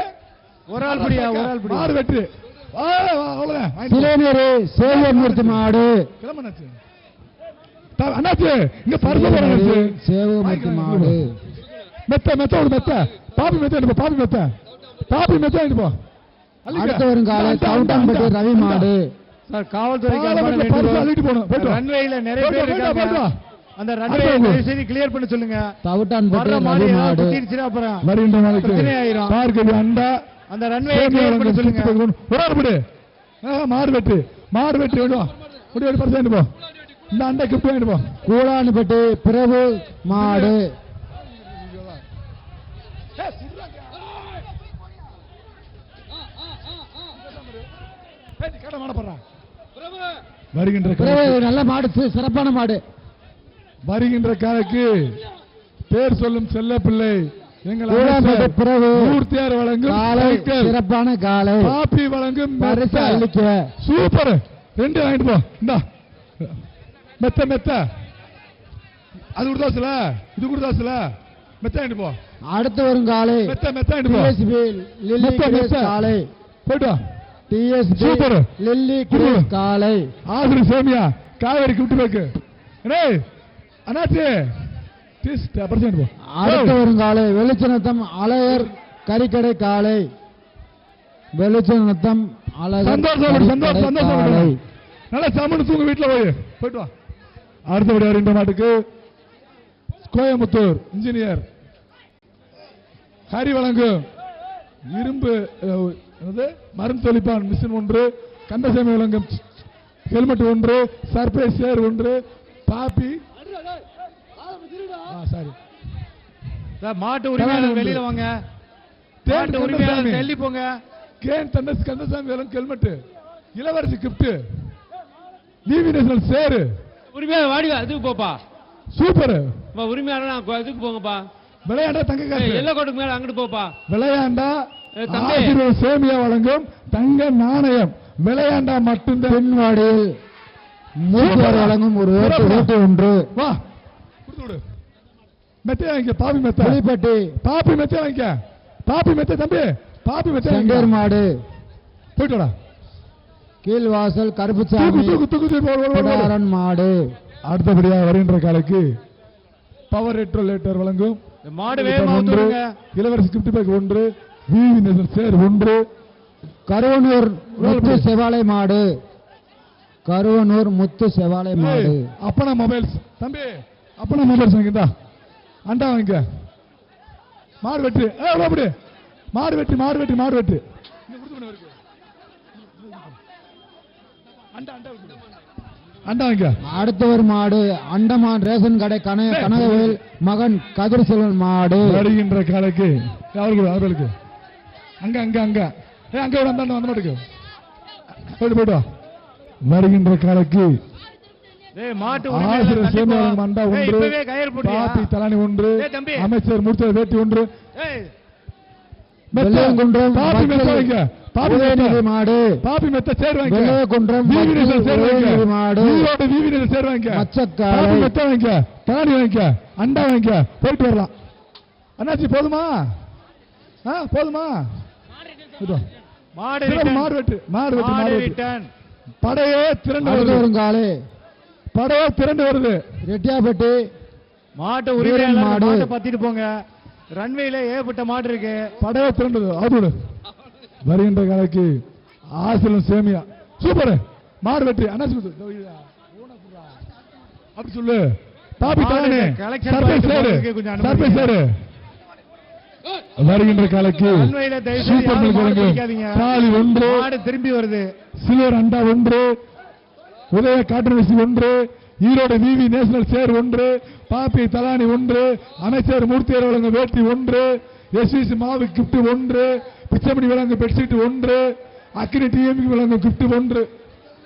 ஒரு ஆள் பிடியா, ஒரு ஆள் பிடி. மாடு வெட்டு அவ்வளவுதான் வாங்கிட்டு போ. சிலைநீர் சேவமூர்த்தி மாடு. கிளம்பு அண்ணாச்சி அண்ணாச்சி இங்க பரிசு போற அண்ணாச்சி சேவமூர்த்தி மாடு. மெத்த மெத்த ஒரு மெத்த பாப்பி மெத்த எடுப்போம் பாப்பி மெத்த பாப்பி மெத்த எடுப்போ அடுத்து வரும் காலை கவுண்டம்பட்டி ரவி மாடு. சார் காவல்துறைக்கு அன்பான வேண்டுகோள். அள்ளிட்டு போகணும் போயிட்டு வா. ரன்வேல நிறைய பேர் போயிட்டு வா, இருக்காங்க. போயிட்டு வா. அந்த ரன்வே தயவு செய்து கிளியர் பண்ண சொல்லுங்க. தவுட்டான்பட்டி வர்ற ரவி மாதிரி மாடு. குத்திடுச்சுனா அப்புறம் வருகின்ற நாளைக்கு பிரச்சனை ஆயிரும். பார்க்கவி அண்டா அந்த ரன்வே கிளியர் பண்ண சொல்லுங்க. ஒரு ஆள் பிடி மாடு வெட்டு வேணும் முடி வெட்டி பரிசு வாங்கிட்டு போ இந்த அண்டா கிஃப்ட் வாங்கிட்டு போ கூடானுப்பட்டி பிரபு மாடு. வருகின்ற பிரபு நல்ல மாடு, சிறப்பான மாடு. வருகின்ற காலைக்கு பேர் சொல்லும் செல்ல பிள்ளை எங்கள் கூடாம்பட்டி அமைச்சர் பிரபு மூர்த்தியார் வழங்கும் காலை சைக்கிள். சிறப்பான காலை. பாப்பி வழங்கும் பரிசு மெத்த. அளிக்க. சூப்பர் 2 வாங்கிட்டு போ இந்தா மெத்த மெத்த அது கொடுத்தாச்சுல இது கொடுத்தாச்சுல மெத்த வாங்கிட்டு போ அடுத்து வரும் காலை மெத்த மெத்த வாங்கிட்டு போ டிஎஸ்பி லில்லி மெத்த, கிரேஸ் மெத்த. காலை. போயிட்டு வா டிஎஸ்பி சூப்பர். லில்லி கிரேஸ் காலை. ஆசிரியர் சேமியா காவேரி கிஃப்ட் பேக்கு அண்ணே அண்ணாச்சி டீஸ் பரிசு வாங்கிட்டு போ அடுத்து வரும் காலை வெளிச்சநத்தம் அழகர் கறிக்கடை காலை. வெளிச்சநத்தம் அழகர் சந்தோஷம் கறிக்கடை சந்தோஷம் காலை. நல்லா சமணு தூங்க வீட்டுல போயிட்டு வா அடுத்தபடி வருகின்ற மாட்டுக்கு கோயம்புத்தூர் இன்ஜினியர் ஹரி வழங்கும் இரும்பு மருந்து தெளிப்பான் மிஷின் 1 கந்தசாமி வழங்கும் ஹெல்மெட் 1 சர்ப்ரைஸ் சேர் 1 பாப்பி சாரி சார் மாட்டு உரிமையாளர் வெளியில வாங்க. மாட்டு உரிமையாளர் தள்ளி போங்க. கேன் தண்டஸ் கந்தசாமி வழங்கும் ஹெல்மெட் இளவரசி கிஃப்ட் டிவி நேஷனல் சேரு உரிமையாளர் வாடிவா இதுக்கு போப்பா. சூப்பர் உரிமையாளர் இதுக்கு போங்கப்பா. விளையாண்டா தங்க காசு எல்லை கோட்டுக்கு மேல அங்கிட்டு போப்பா. விளையாண்டா தம்பி. ஆசிரியர் சேமியா வழங்கும் தங்க நாணயம் விளையாண்டா மட்டும்தான் பின்வாடியில் மூப்பர் வழங்கும் ஒரு வேட்டு 1. வா கொடுத்து விடு மெத்த வாங்கிக்க பாப்பி மெத்த புலிப்பட்டி பாப்பி மெத்த வாங்கிக்க பாப்பி மெத்த தம்பி பாப்பி மெத்த செங்கேர் மாடு. போயிட்டு வாடா கீழ்வாசல் தூக்கு கருப்புசாமி தூக்கு தூக்கு தூக்கு ஓடு, ஓடு, ஓடு. பிடாரன் மாடு. அடுத்தபடியாக வருகின்ற காலைக்கு பவர் ரெட்ரோலேட்டர் வழங்கும் இந்த மாடு வேகமா வந்துருங்க. இளவரசி கிஃப்ட் பேக் 1 விவி நேஷனல் சேர் 1 கருவனூர் முத்து செவாலை மாடு. கருவனூர் முத்து செவாலை மாடு. அப்பனா மொபைல்ஸ் தம்பி அப்பனா மொபைல்ஸ் வாங்கிட்டா அண்டா வாங்கிக்க மாடு வெட்டு அப்படி மாடு வெட்டி மாடு வெட்டி மாடு வெட்டு அண்டா வாங்கிக்க அடுத்து ஒரு மாடு அண்டமான் ரேஷன் கடை கனகவேல் மகன் கதிர் செல்வன் மாடு. வருகின்ற காலைக்கு அவர்களுக்கு அங்க அங்க அங்க அங்க விட அந்த வந்த மாட்டுக்கு போயிட்டு போயிட்டு வா. வருகின்ற காலைக்கு டேய் மாட்டு ஆசிரியர் உரிமையாளர் தள்ளி போ. சேமியா அண்டா ஏய், 1 இப்பவே கயிறு போடுறியா? பாப்பி தலானி 1 ஏய், தம்பி. அமைச்சர் மூர்த்தி வேட்டி 1 ஏய் வெள்ளையங்குன்றம் பாப்பி மெத்த மக்கள் வாங்கிக்க பாப்பி உதயநிதி மெத்த மாடு. பாப்பி மெத்த சேர் வாங்கிக்க வெள்ளையங்குன்றம் விவி நேஷனல் மக்கள் சேர் உதயநிதி வாங்கிக்க மாடு. ஈரோடு விவி நேஷனல் சேர் வாங்கிக்க மச்சக்காலை. பாப்பி மெத்த வாங்கிக்க தலானி வாங்கிக்க அண்டா வாங்கிக்க போயிட்டு வரலாம் அண்ணாச்சி போதுமா போதுமா போயிட்டு வா. மாடு சிறப்பு return. மாடு வெட்டு மாடு வெட்டு மாடு மாடு வெட்டு ரிட்டர்ன். படையே திரண்டு அடுத்து வருது வரும் காலை படையே திரண்டு வருது ரெட்டியாப்பட்டி மாட்டு உரிமையாளர் மாடு. மாட்டை பத்திட்டு போங்க. ரன்வேல ஏகப்பட்ட மாடு இருக்கு. படையே திரண்டது அதோடு வருகின்ற காலைக்கு ஆசிரியர் சேமியா சூப்பர் மாடு வெற்றி அண்ணாச்சி அப்படி சொல்லு பாப்பி மாடு தானே collection சர்ப்ரைஸ் பண்ணிட்டு சேரு போறதுக்கு கொஞ்சம் அனுமதி சர்ப்ரைஸ் சேரு வருகின்ற காலைக்கு ரன்வேல தயவு செய்து சூப்பர் யாரும் மாடு மில்க் பிடிக்காதீங்க. தாலி 1 மாடு திரும்பி வருது. சில்வர் அண்டா 1 உதய காட்டு வசி 1 ஈரோடு விவி நேஷனல் சேர் 1, பாப்பி தலானி 1, அமைச்சர் மூர்த்தியர் வழங்கும் வேட்டி 1, எஸ்விசி மாவு கிஃப்ட் 1, பிச்சமணி வழங்கும் பெட்ஷீட் 1, அக்கினி டிஎம்பி வழங்கும் கிஃப்ட் 1.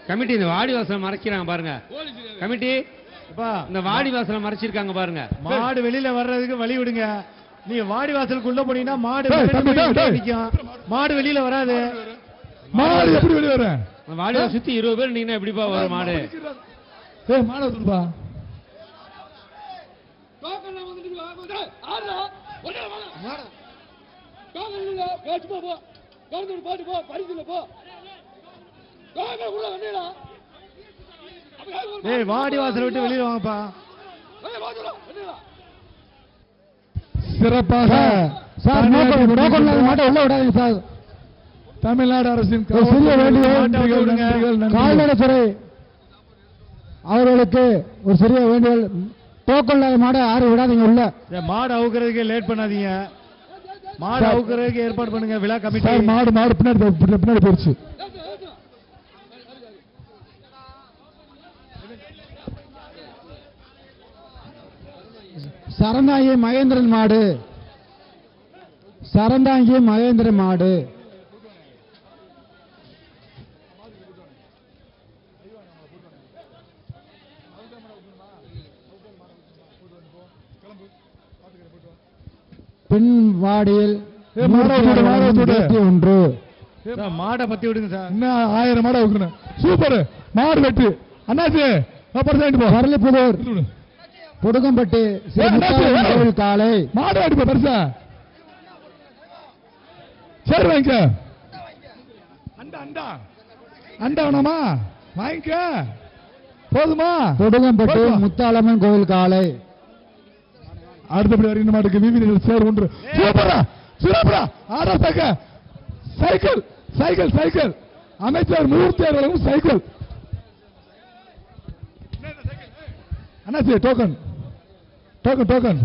கமிட்டி இந்த வாடி வாசலை மறைக்கிறாங்க பாருங்க. கமிட்டி இந்த வாடி வாசலை மறைச்சிருக்காங்க பாருங்க. மாடு வெளியில வர்றதுக்கு வழி விடுங்க. நீங்க வாடி வாசலுக்குள்ள போனீங்கன்னா மாடு நிக்கும். மாடு வெளியில வராது. மாடு எப்படி வெளியே வர? வாடி சுத்தி 20 பேர் நீங்க எப்படிப்பா வரும் மாடு? மாடு வந்துருப்பா. வாடி வாசல் விட்டு வெளியில வாங்கப்பா. சிறப்பாக சார் மாட்டை உள்ள விடாதீங்க சார். தமிழ்நாடு அரசின் சிறிய கால்நடைத்துறை அவர்களுக்கு ஒரு சிறிய வேண்டுதல். டோக்கன் இல்லாத மாடை யாரும் விடாதீங்க உள்ள. மாடு அவுக்கிறதுக்கு லேட் பண்ணாதீங்க. மாடு அவுக்கிறதுக்கு ஏற்பாடு பண்ணுங்க விழா கமிட்டி. மாடு பின்னாடி போயிடுச்சு. சரந்தாங்கி மகேந்திரன் மாடு. சரந்தாங்கி மகேந்திரன் மாடு. பின் வாடியில் 1. மாடை பத்தி விடுங்க சார். இன்னும் 1000 மாடை வைக்கணும். சூப்பர் மாடு வெட்டு அண்ணாச்சி. வரலிப்புதூர் புடுகம்பட்டி கோவில் காலை மாடு வெட்டு பெருசா. சரி வாங்கிக்க. அண்டா வேணாமா? வாங்கிக்க போதுமா? புடுகம்பட்டி முத்தாலம்மன் கோவில் காலை. அடுத்தபடி வருகின்ற மாட்டுக்கு விவி சேர் 1. சூப்பரா சிறப்பா. ஆடா சைக்கிள் சைக்கிள் சைக்கிள் அமைச்சர் மூர்த்தியார் வழங்கும் சைக்கிள். அண்ணாச்சி டோக்கன் டோக்கன் டோக்கன்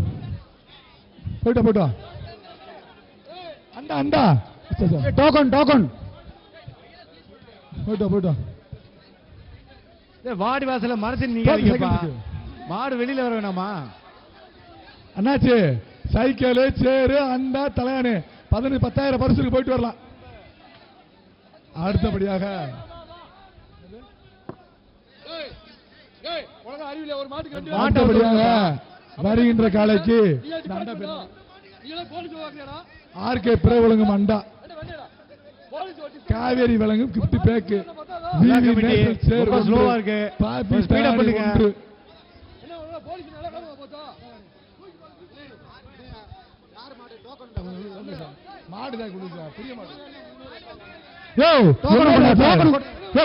போயிட்டா அண்டா டோக்கன் டோக்கன் போயிட்டா. வாடி வாசல மறைச்சு நீங்க மாடு வெளியில வர வேணாமா? அண்ணாச்சி சைக்கிள் சேரு அண்டா தலையானு 10,000 பரிசுக்கு போயிட்டு வரலாம். அடுத்தபடியாக வருகின்ற காலைக்கு ஆர்கே பிற வழங்கும் அண்டா, காவேரி வழங்கும் கிஃப்ட் பேக்கு,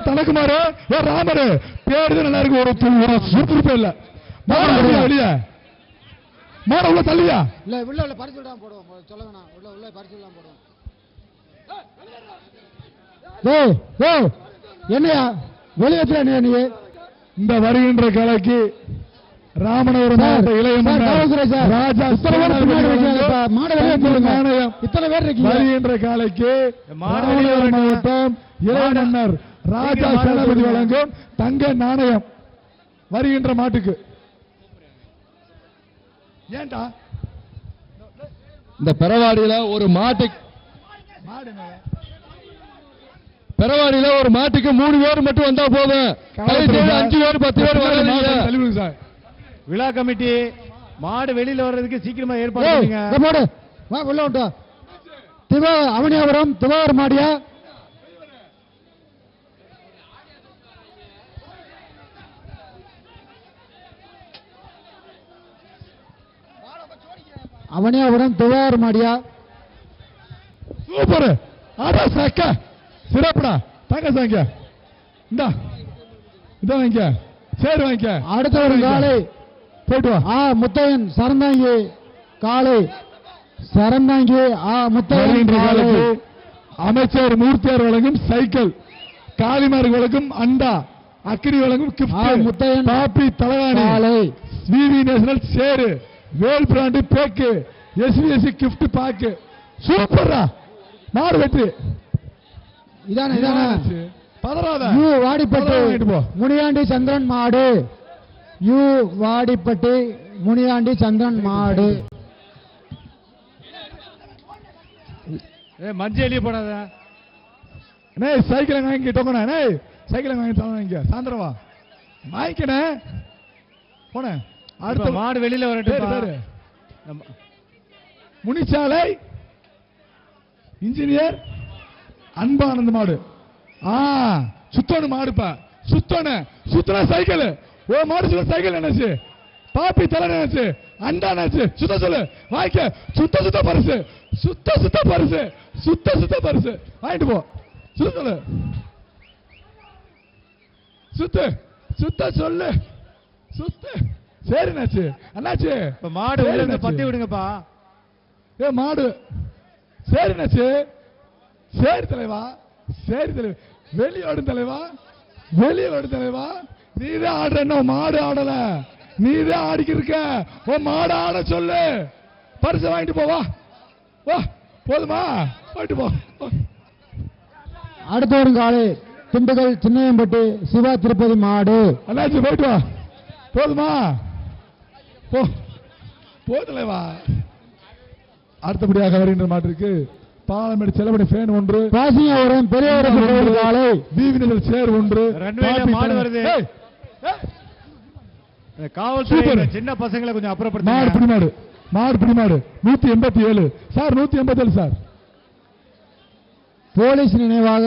தனக்குமாரு ராமரு பேரு நல்லா இருக்கு. ஒரு சுறுசுறுப்பே இல்ல. வெளியே மாட உள்ள தள்ளியா இல்ல உள்ள உள்ள பரிசு விடாம போடுவோம். சொல்ல வேணாம். உள்ள உள்ள பரிசு விடாம போடுவோம். என்னையா வெளியேற்ற நீ இந்த வருகின்ற கலைக்கு ராமநாதபுரம் மாவட்ட இளைய ராஜா இத்தனை பேர் வருகின்ற காலைக்கு ராமநாதபுரம் மாவட்டம் இளைய மன்னர் ராஜா சேனாபதி வழங்கும் தங்க நாணயம் வருகின்ற மாட்டுக்கு. ஏண்டா இந்த பெறவாடியில ஒரு மாட்டுக்கு 3 பேர் மட்டும் வந்தா போதும். 5 பேர் 10 பேர் வரல. விழா கமிட்டி மாடு வெளியில வர்றதுக்கு சீக்கிரமா ஏற்பாடு பண்ணுங்க. உள்ள விட்டா அவனியாபுரம் திவாகர் மாடியா அவனியாபுரம் திவாகர் மாடியா. சூப்பர் ஆடா சாக்க சிறப்புடா. தங்க சாங்க இந்தா இத வாங்க. சரி வாங்க. அடுத்த ஒரு காலை போயிட்டு வா. முத்தையன் சரந்தாங்கி காலை. சரந்தாங்கி முத்தையன் காலை. அமைச்சர் மூர்த்தியார் வழங்கும் சைக்கிள், காளிமார் வழங்கும் அண்டா, அக்கினி வழங்கும் கிஃப்ட், முத்தையன் பாப்பி தலைவாணி, விவி நேஷனல் சேரு, வேல் பிராண்டு பேக்கு, எஸ்விஎஸ்சி கிஃப்ட் பாக்கு. சூப்பரா மாடு வெற்றி. இதானே பதறாத வாடிப்பட்டு முனியாண்டி சந்திரன் மாடு. யூ வாடிப்பட்டி முனியாண்டி சந்திரன் மாடு. மஞ்சள் எலிய போடாத. அண்ணே சைக்கிள் வாங்கி டோக்கனா. அண்ணே சைக்கிள் வாங்கி சாயந்தரம் வா வாங்கிக்கணே போன. அடுத்த மாடு வெளியில வரட்டும். முனிச்சாலை இன்ஜினியர் அன்பானந்த மாடு. சுத்தோனு மாடுப்பா. சுத்தன சைக்கிள். ஓ மாடு சொல்ல சைக்கிள் என்னாச்சு? பாப்பி தலை என்னாச்சு? அண்டா என்னாச்சு? சுத்த சொல்லு வாய்க்க. சுத்த பரிசு. சுத்த பரிசு. சுத்த பரிசு வாங்கிட்டு போ. சுத்த சொல்லு. சுத்த சொல்லு. சரி என்னாச்சு? அண்ணாச்சு மாடு உள்ள இருந்து பத்தி விடுங்கப்பா. மாடு சரி என்னாச்சு? சரி தலைவா. சரி தலைவா. வெளியோடு தலைவா. நீதான் ஆடுற. மாடு ஆடல. நீதான் ஆடிக்கிருக்க. மாடு ஆட சொல்லு. பரிசு வாங்கிட்டு போவா. போதுமா? போயிட்டு போ. அடுத்த ஒரு காலை திண்டுக்கல் சின்னையம்பட்டி சிவா திருப்பதி மாடு. அண்ணாச்சி போயிட்டு வா. போதுமா? போ தலைவா. அடுத்தபடியாக வருகின்ற மாட்டிற்கு பாலமேடு செலவடி ஃபேன் 1, பாசியாவரம் பெரியவரம் காலை தீவினர் சேர் 1. மாடு வருது. காவல்துறை சின்ன பசங்களை கொஞ்சம் அப்புறப்படுத்த. மாடு பிடி மாடு 187 சார். 187 சார். போலீஸ் நினைவாக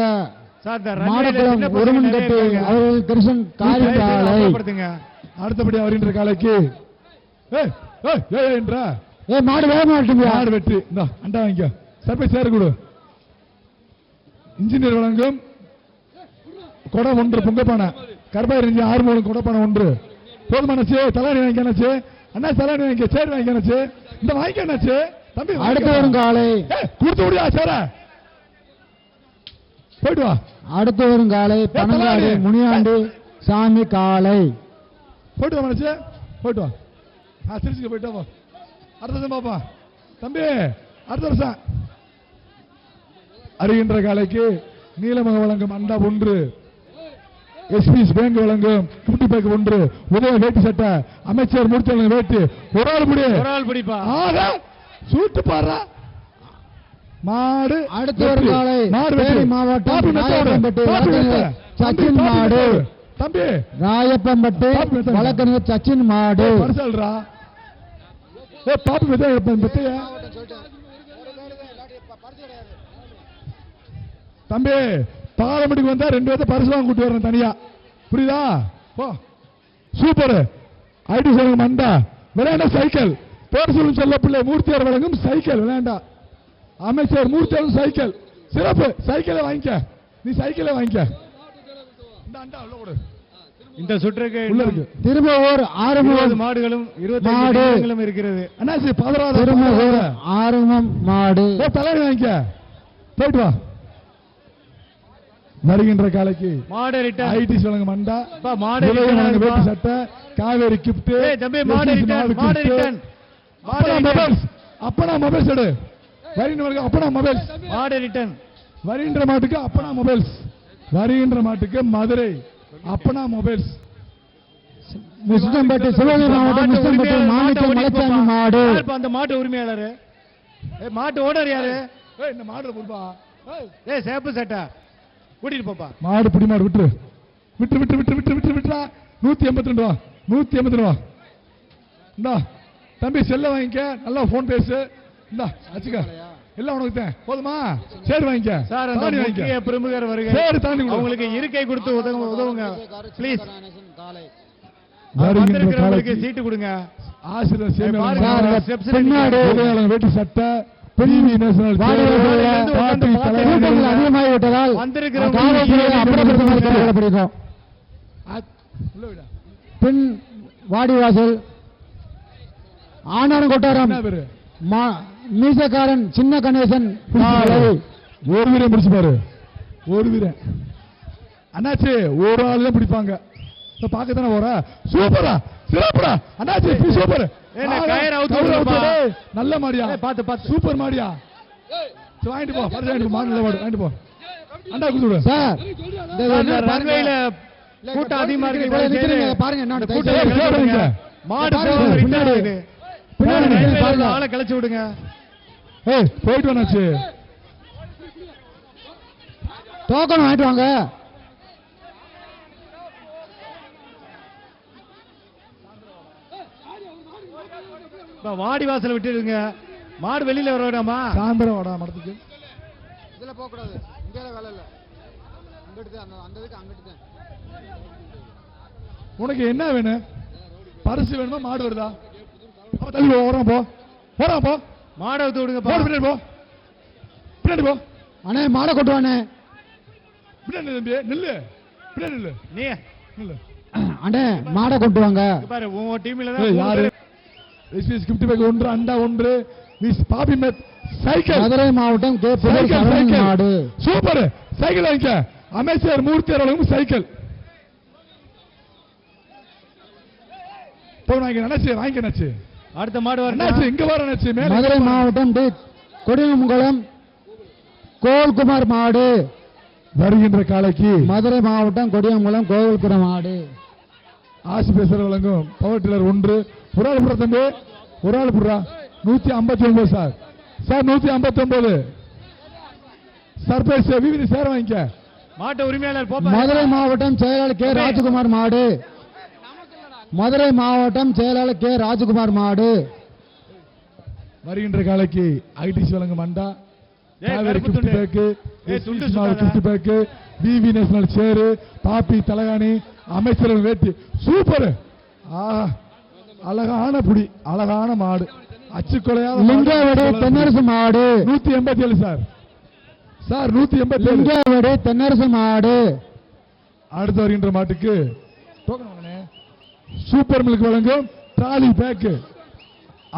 மாடக்குளம் ஒருமன் கட்டி அவர்கள் கிருஷ்ணன் காலை. அடுத்தபடியாக வருகின்ற காலைக்கு மாடு வேக மாட்டீங்க. மாடு வெற்றி. அண்டா வாங்கிக்க. சர்பை சேர கொடு. இன்ஜினியர் வழங்கும் கொடை 1 பொங்கப்பானை. கர்பாய் 6 மூலம் கொடைப்பானை 1. போதுமானச்சு? தலாணி வாங்கிக்கணாச்சு. அண்ணா தலாணி வாங்கிக்க. சேர் வாங்கிக்கணாச்சு. இந்த வாங்கிக்கணாச்சு தம்பி. அடுத்த ஒரு காலை கொடுத்து விடியா சேர. போயிட்டு வா. அடுத்த ஒரு காலை பனங்காடு முனியாண்டி சாமி காலை. போயிட்டு வா மனச்சு. போயிட்டு வா. திருச்சிக்கு போயிட்டு வா. அடுத்த வருஷம் பாப்பா தம்பி. அடுத்த வருஷம் அறிகின்ற காலைக்கு நீலமக வழங்கும் அண்டா 1, எஸ்பிஎஸ் பேங்க் வழங்கும் குட்டி பேக் 1, உதய வேட்டி சட்டை அமைச்சர் மூர்த்தி வேட்டி. ஒரு ஆள் பிடிப்பா. சூட்டு பாடுறா மாடு. அடுத்த ஒரு காலை மாடு மாவட்டம் சச்சின் மாடு. தம்பி ராயப்பம்பட்டி வழக்கறிஞர் சச்சின் மாடு. சொல்றா பாப்பு மெத்தையா தம்பி. பாலமடிக்கு வந்தா 2 பேர்த்த பரிசு வாங்க கூட்டி வரணும் தனியா. புரியுதா? சூப்பர். ஐடி சொல்லுங்க மண்டா. விளையாண்ட சைக்கிள். பேர் சொல்லும் சொல்ல பிள்ளை மூர்த்தியார் வழங்கும் சைக்கிள். விளையாண்டா அமைச்சர் மூர்த்தியார் சைக்கிள். சிறப்பு. சைக்கிளை வாங்கிக்க. நீ சைக்கிளை வாங்கிக்க. இந்த அண்டா உள்ள கொடு. இந்த சுற்றுக்கு உள்ள இருக்கு. திரும்பூர் 6 மாடுகளும் 25 இருக்கிறது. அண்ணாச்சி 11 திரும்பூர் 6 மாடு. தலைவர் வாங்கிக்க. போயிட்டு வா. வருகின்ற காலைக்கு மாடு ரிட்டர்ன். ஐடி சொல்லுங்க மண்டா. மாடு வேட்டி சட்டை காவேரி கிஃப்ட். தம்பி மாடு ரிட்டர்ன். அப்பனா மொபைல்ஸ் எடு. வருகின்ற அப்பனா மொபைல்ஸ். மாடு ரிட்டர்ன். வருகின்ற மாட்டுக்கு அப்பனா மொபைல்ஸ். வருகின்ற மாட்டுக்கு மதுரை அப்பனா மொபைல்ஸ். முஸ்லிம்பட்டி சிவகங்கை மாவட்டம் முஸ்லிம்பட்டி மாணிக்கம் மலைச்சாமி மாடு. அந்த மாட்டு உரிமையாளர். மாட்டு ஓனர் யாரு? இந்த மாடு பொறுப்பா. சேப்பு சட்டை கூட்டிட்டு போப்பா. மாடு பிடி மாடு விட்டுரு. விட்டுறா. 182 ரூபா. 182 ரூபா. இந்தா தம்பி செல்ல வாங்கிக்க. நல்லா போன் பேசு. இந்தா அச்சுக்க. எல்லாம் உனக்கு தான். போதுமா? சரி வாங்கிக்க. சார் அந்த முக்கிய பிரமுகர் வருகை. சரி தாண்டி அவங்களுக்கு இருக்கை கொடுத்து உதவுங்க ப்ளீஸ். வந்திருக்கிறவங்களுக்கு சீட்டு கொடுங்க. ஆசிரியர் ஸ்டெப்ஸ் வேட்டி சட்டை பிவி நேஷனல் அதிகமாகிவிட்டதால் பின் வாடிவாசல் ஆனாரம் கொட்டாரம் மீசக்காரன் சின்ன கணேசன். ஒரு வீரன் பிடிச்சு பாரு. ஒரு வீரன் அண்ணாச்சி ஒரு ஆள் தான் பிடிப்பாங்க. பாக்கத்தானே போற. சூப்பரா சிறப்புடா அண்ணாச்சி. சூப்பர். நல்ல மாடியா. பார்த்து சூப்பர் மாடியா. வாங்கிட்டு போ. மாடு வாங்கிட்டு போ. அண்டா குடுத்து சார் ரன்வேல கூட்டம் அதிகமா இருக்கு. இவ்வளவு நிக்கிறீங்க, பாருங்க என்ன கூட்டம் தயவு செய்து கிளப்பி விடுங்க. மாடு பாருங்க, போகுது, பின்னாடி. பின்னாடி பின்னாடி ரயில்வேல பாருங்க. ஆளை கிளச்சி விடுங்க. ஏய் போயிட்டு வந்தாச்சு. டோக்கன் வாங்கிட்டு வாங்க. வாடி வாசல் விட்டுருங்க. மாடு வெளியில வர வேண்டாமா? சாயந்தரம் வாடா மடத்துக்கு. இதுல போக கூடாது, இங்க வேலை இல்ல. அங்கிட்டு அந்த இதுக்கு அங்கிட்டு. உனக்கு என்ன வேணும்? பரிசு வேணுமா? மாடு வருதா? அப்ப தள்ளி போ, ஓரம் போ, ஓரம் போ, மாடை விட்டு விடுங்க. பின்னாடி போ, பின்னாடி போ, அண்ணே மாடை கொண்டு வானே. பின்னாடி தம்பி நில்லு, பின்னாடி நில்லு, நீ நில்லு. அண்ணே மாடை கொண்டு வாங்க. இங்க பாரு, உன் டீம்ல ஏய், தான் யாரு? எஸ்பிஎஸ் கிஃப்ட் பேக் 1 அண்டா 1 மிஸ் பாபி மேட் சைக்கிள். மதுரை மாவட்டம் K. Pugazh cycle, Saravanan cycle. மாடு. சூப்பர் சைக்கிள் வாங்கிக்க. அமைச்சர் மூர்த்தி அவர்களுக்கும் சைக்கிள் போய் வாங்கிக்க. நினைச்சு வாங்கிக்க நினைச்சு. அடுத்த மாடு நினைச்சு வரணும். இங்க வர நினைச்சு. மேல மதுரை மாவட்டம் டி. கொடியமங்கலம் கோல்குமார் மாடு. வருகின்ற காலைக்கு மதுரை மாவட்டம் கொடியமங்கலம் கோவில்குரம் மாடு. ஆசி பேசுற வழங்கும் பவர் டில்லர் 1 ஒரு ஆள் புறா தம்பி, ஒரு ஆள் புறா 159 சார். சார் 159 சர்பேஸ் விவிதி சேர வாங்கிக்க. மாட்டு உரிமையாளர் போப்பா. மதுரை மாவட்டம் செயலாளர் கே. ராஜகுமார் மாடு. மதுரை மாவட்டம் செயலாளர் கே. ராஜகுமார் மாடு. வருகின்ற காலைக்கு ஐடிசி வழங்கும் அண்டா, ஏய், காவேரி கருப்பு கிஃப்ட் துண்டு. பேக்கு, ஏய், துண்டு எஸ்பிஎஸ் மாடு சுத்தாத. கிஃப்ட் பேக்கு, விவி நேஷனல் சேரு, பாப்பி தலகாணி, அமைச்சர்கள் வேட்டி. சூப்பர். ஆஹா, அழகான புடி, அழகான மாடு, அச்சுக்கொலையான லிங்கவடி தென்னரசு மாடு. 187 சார். சார் 187. லிங்கவடி தென்னரசு மாடு. அடுத்து வருகின்ற மாட்டுக்கு டோக்கன் வாங்கண்ணே. சூப்பர் மில்க் வழங்கும் டிராலி பேக்கு,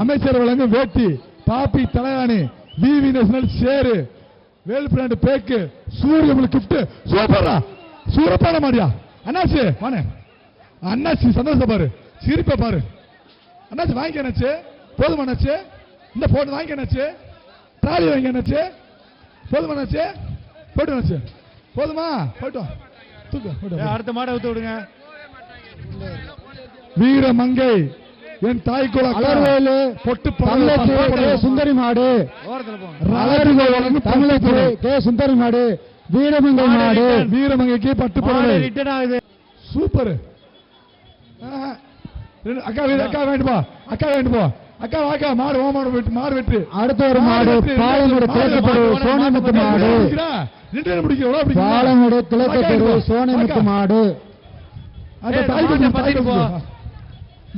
அமைச்சர் வழங்கும் வேட்டி, பாப்பி தலகாணி, விவி நேஷனல் சேரு, வேல் பிராண்ட் பேக்கு, சூரிய மில்க் கிஃப்ட். சூப்பரா, சூப்பரான மாடியா அண்ணாச்சி. வானே அண்ணாச்சி, சந்தோஷம் பாரு, சிரிப்பை பாரு அண்ணாச்சி. வாங்கிக்க அண்ணாச்சி, போதுமா அண்ணாச்சி? இந்த போட்டு வாங்கிக்க அண்ணாச்சி. டிராலி வாங்கி அண்ணாச்சி, போதுமா அண்ணாச்சி? போய்ட்டு அண்ணாச்சி, போதுமா? போய்ட்டோம், தூக்கு போய்ட்டு. ஏய், அடுத்த மாடை விட்டு விடுங்க. வீரமங்கை என் தாய்க்குள அலர்வேலு பொட்டு தமிழச்சி கே. சுந்தரி மாடு. ஓரத்துல போங்க. அலர்வேலு தமிழச்சி கே. சுந்தரி மாடு. வீரமங்கை மாடு. வீரமங்கைக்கு பட்டு புடவை. மாடு ரிட்டர்ன் ஆகுது. சூப்பர். அக்கா வீடு, அக்கா வேண்டு போ, அக்கா வேண்டு போ, அக்கா வாக்கா. மாடு ஓ மாடு வெட்டு, மாடு வெட்டு. அடுத்த ஒரு மாடு பாலமுடு கிழக்கு சோனைமுத்து மாடு. பாலமுடு கிழக்கு சோனைமுத்து மாடு. அந்த ஏய், தாய் மாட்டை கொடுத்து, தாய் பத்திட்டு போ. கொடுத்து.